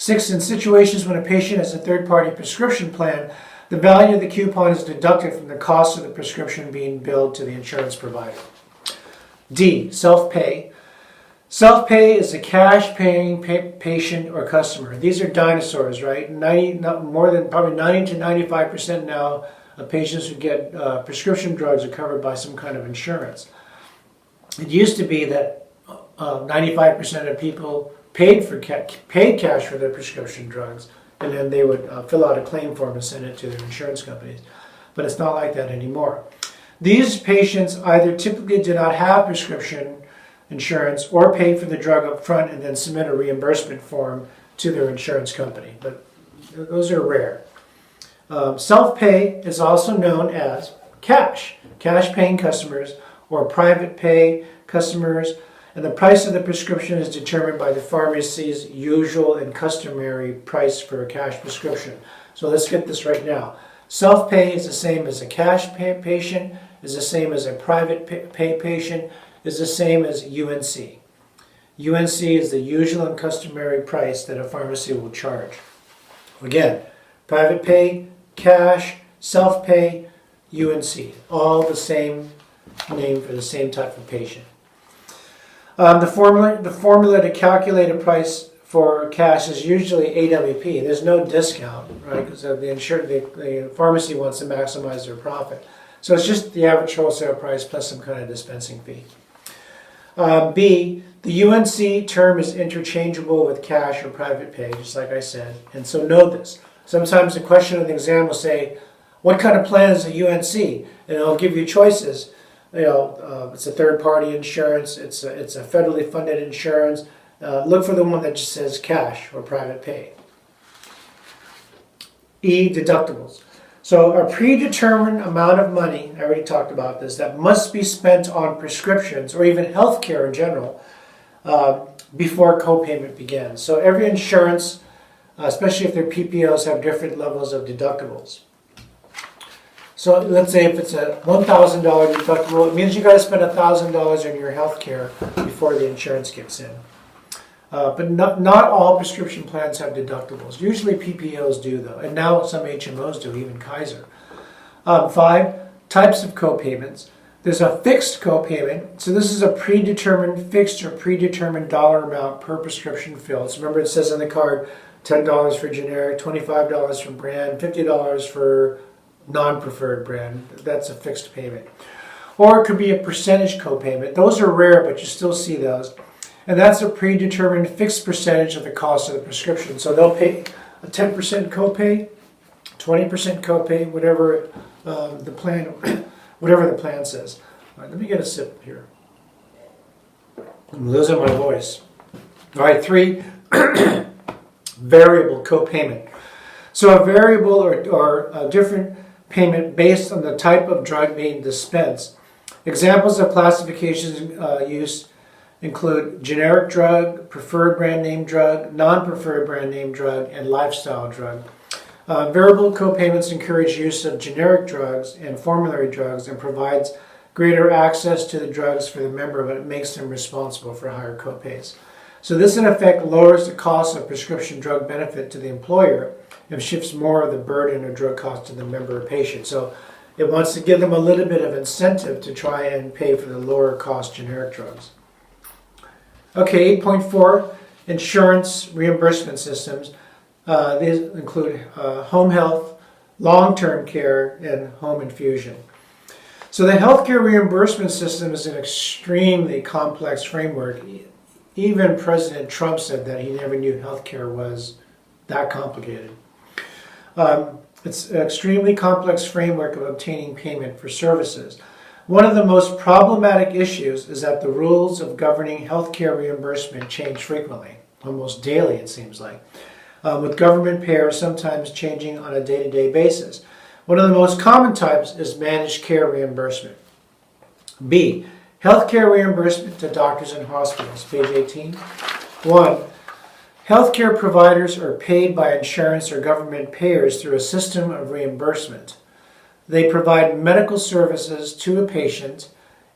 6, in situations when a patient has a third-party prescription plan, The value of the coupon is deducted from the cost of the prescription being billed to the insurance provider. D, self-pay. Self-pay is a cash-paying patient or customer. These are dinosaurs, right? Probably 90 to 95% now of patients who get prescription drugs are covered by some kind of insurance. It used to be that 95% of people paid cash for their prescription drugs, and then they would fill out a claim form and send it to their insurance companies. But it's not like that anymore. These patients either typically do not have prescription insurance or pay for the drug up front and then submit a reimbursement form to their insurance company. But those are rare. Self-pay is also known as cash-paying customers or private pay customers, and the price of the prescription is determined by the pharmacy's usual and customary price for a cash prescription. So let's get this right now. Self-pay is the same as a cash pay patient, is the same as a private pay patient, is the same as UNC. UNC is the usual and customary price that a pharmacy will charge. Again, private pay, cash, self-pay, UNC, all the same name for the same type of patient. The formula to calculate a price for cash is usually AWP. There's no discount, right? Because the pharmacy wants to maximize their profit. So it's just the average wholesale price plus some kind of dispensing fee. B, the UNC term is interchangeable with cash or private pay, just like I said. And so know this. Sometimes the question of the exam will say, what kind of plan is a UNC? And it'll give you choices. It's a third-party insurance. It's a federally funded insurance. Look for the one that just says cash or private pay. E, deductibles. So a predetermined amount of money, I already talked about this, that must be spent on prescriptions or even health care in general before copayment begins. So every insurance, especially if they're PPOs, have different levels of deductibles. So let's say if it's a $1,000 deductible, it means you got to spend $1,000 on your health care before the insurance kicks in. But not all prescription plans have deductibles. Usually PPOs do, though, and now some HMOs do, even Kaiser. 5, types of copayments. There's a fixed copayment. So this is a fixed or predetermined dollar amount per prescription filled. So remember it says on the card, $10 for generic, $25 for brand, $50 for non-preferred brand. That's a fixed payment. Or it could be a percentage copayment. Those are rare, but you still see those. And that's a predetermined fixed percentage of the cost of the prescription. So they'll pay a 10% copay, 20% copay, whatever the plan says. All right, let me get a sip here. I'm losing my voice. All right, 3, variable copayment. So a variable or a different payment based on the type of drug being dispensed. Examples of classifications used include generic drug, preferred brand name drug, non-preferred brand name drug, and lifestyle drug. Variable copayments encourage use of generic drugs and formulary drugs and provides greater access to the drugs for the member, but it makes them responsible for higher copays. So this in effect lowers the cost of prescription drug benefit to the employer and shifts more of the burden of drug cost to the member or patient. So it wants to give them a little bit of incentive to try and pay for the lower cost generic drugs. Okay, 8.4, insurance reimbursement systems. These include home health, long-term care, and home infusion. So the healthcare reimbursement system is an extremely complex framework. Even President Trump said that he never knew healthcare was that complicated. It's an extremely complex framework of obtaining payment for services. One of the most problematic issues is that the rules of governing healthcare reimbursement change frequently, almost daily it seems like, with government payers sometimes changing on a day-to-day basis. One of the most common types is managed care reimbursement. B, healthcare reimbursement to doctors and hospitals, page 18. 1, healthcare providers are paid by insurance or government payers through a system of reimbursement. They provide medical services to a patient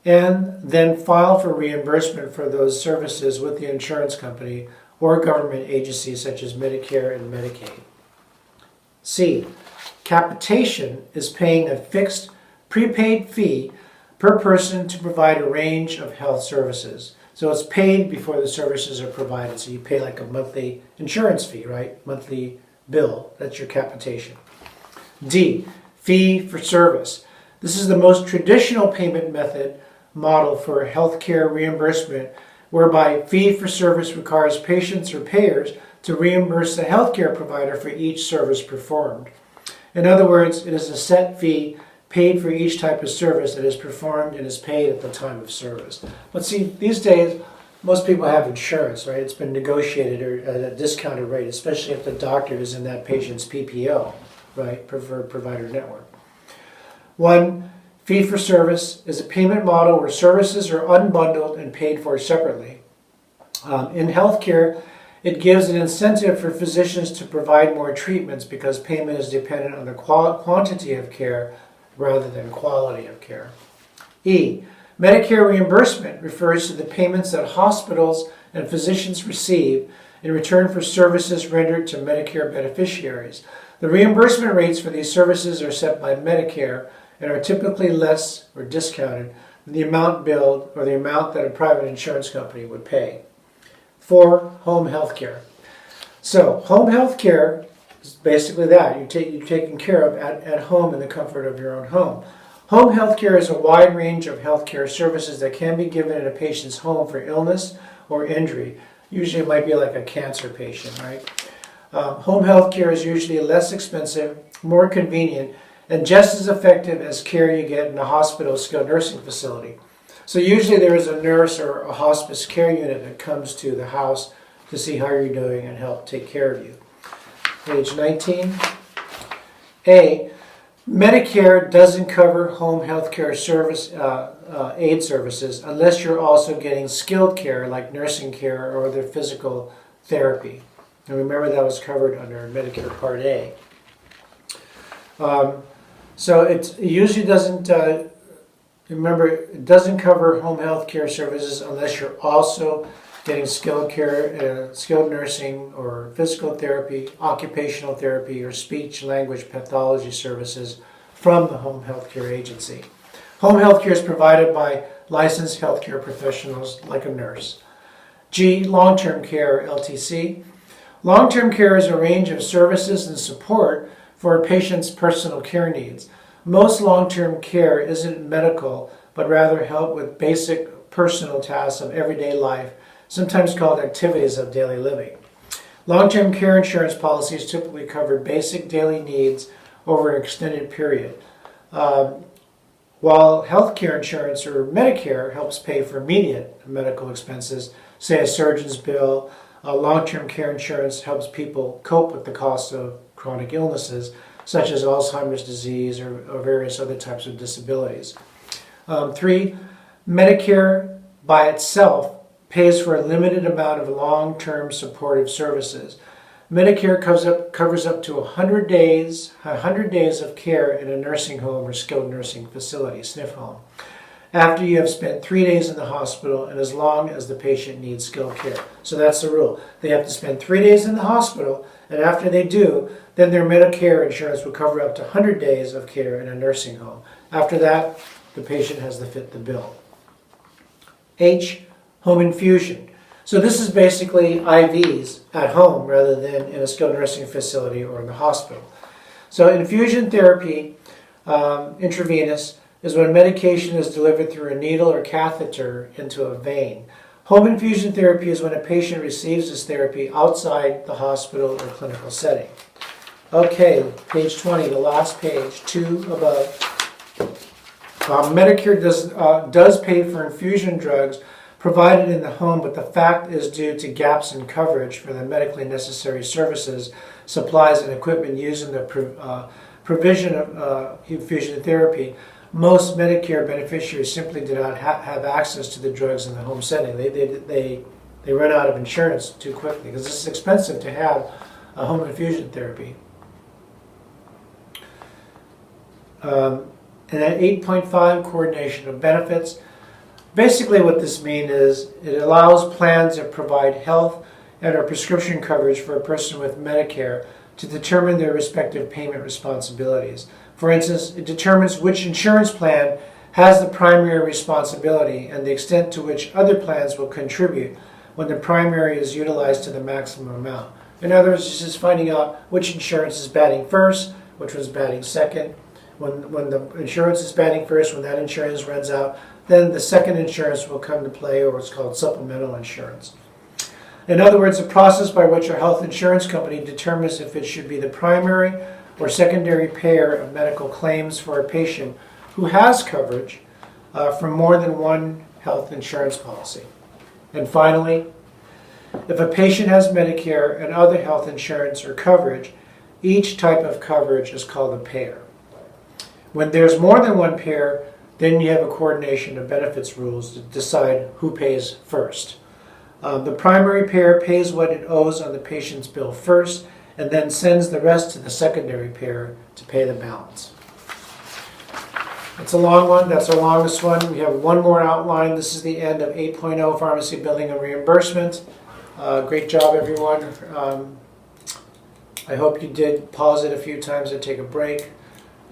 and then file for reimbursement for those services with the insurance company or government agencies such as Medicare and Medicaid. C, Capitation is paying a fixed prepaid fee per person to provide a range of health services. So it's paid before the services are provided. So you pay like a monthly insurance fee, right? Monthly bill. That's your capitation. D, fee for service. This is the most traditional payment method model for healthcare reimbursement, whereby fee for service requires patients or payers to reimburse the healthcare provider for each service performed. In other words, it is a set fee paid for each type of service that is performed and is paid at the time of service. But see, these days, most people have insurance, right? It's been negotiated at a discounted rate, especially if the doctor is in that patient's PPO, right? Preferred Provider Network. 1, fee for service is a payment model where services are unbundled and paid for separately. In healthcare, it gives an incentive for physicians to provide more treatments because payment is dependent on the quantity of care rather than quality of care. E, Medicare reimbursement refers to the payments that hospitals and physicians receive in return for services rendered to Medicare beneficiaries. The reimbursement rates for these services are set by Medicare and are typically less or discounted than the amount billed or the amount that a private insurance company would pay. 4, home health care. So home health care is basically that. You're taken care of at home in the comfort of your own home. Home health care is a wide range of health care services that can be given in a patient's home for illness or injury. Usually it might be like a cancer patient, right? Home health care is usually less expensive, more convenient, and just as effective as care you get in a hospital skilled nursing facility. So usually there is a nurse or a hospice care unit that comes to the house to see how you're doing and help take care of you. Page 19. A, Medicare doesn't cover home health care service, aid services unless you're also getting skilled care like nursing care or other physical therapy. And remember that was covered under Medicare Part A. So it usually doesn't, remember, it doesn't cover home health care services unless you're also getting skilled care, skilled nursing or physical therapy, occupational therapy, or speech language pathology services from the home health care agency. Home health care is provided by licensed healthcare professionals like a nurse. G, long-term care, LTC. Long-term care is a range of services and support for a patient's personal care needs. Most long-term care isn't medical, but rather help with basic personal tasks of everyday life, sometimes called activities of daily living. Long-term care insurance policies typically cover basic daily needs over an extended period, while health care insurance or Medicare helps pay for immediate medical expenses, say a surgeon's bill. Long-term care insurance helps people cope with the cost of chronic illnesses, such as Alzheimer's disease or various other types of disabilities. 3, Medicare by itself pays for a limited amount of long-term supportive services. Medicare covers up to 100 days of care in a nursing home or skilled nursing facility, SNF home, after you have spent 3 days in the hospital and as long as the patient needs skilled care. So that's the rule. They have to spend 3 days in the hospital, and after they do, then their Medicare insurance will cover up to 100 days of care in a nursing home. After that, the patient has to fit the bill. H, home infusion. So this is basically IVs at home rather than in a skilled nursing facility or in the hospital. So infusion therapy, intravenous, is when medication is delivered through a needle or catheter into a vein. Home infusion therapy is when a patient receives this therapy outside the hospital or clinical setting. Okay, page 20, the last page, 2 above. Medicare does pay for infusion drugs provided in the home, but the fact is due to gaps in coverage for the medically necessary services, supplies, and equipment used in the provision of infusion therapy. Most Medicare beneficiaries simply do not have access to the drugs in the home setting. They run out of insurance too quickly because it's expensive to have a home infusion therapy. And at 8.5, coordination of benefits. Basically what this means is it allows plans that provide health and or prescription coverage for a person with Medicare to determine their respective payment responsibilities. For instance, it determines which insurance plan has the primary responsibility and the extent to which other plans will contribute when the primary is utilized to the maximum amount. In other words, it's just finding out which insurance is batting first, which one's batting second. When the insurance is batting first, when that insurance runs out, then the second insurance will come to play, or what's called supplemental insurance. In other words, the process by which a health insurance company determines if it should be the primary or secondary payer of medical claims for a patient who has coverage from more than one health insurance policy. And finally, if a patient has Medicare and other health insurance or coverage, each type of coverage is called a payer. When there's more than one payer, then you have a coordination of benefits rules to decide who pays first. The primary payer pays what it owes on the patient's bill first, and then sends the rest to the secondary payer to pay the balance. It's a long one. That's our longest one. We have one more outline. This is the end of 8.0 Pharmacy Billing and Reimbursement. Great job, everyone. I hope you did pause it a few times and take a break.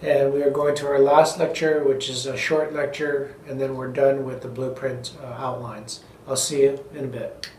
And we are going to our last lecture, which is a short lecture, and then we're done with the blueprint outlines. I'll see you in a bit.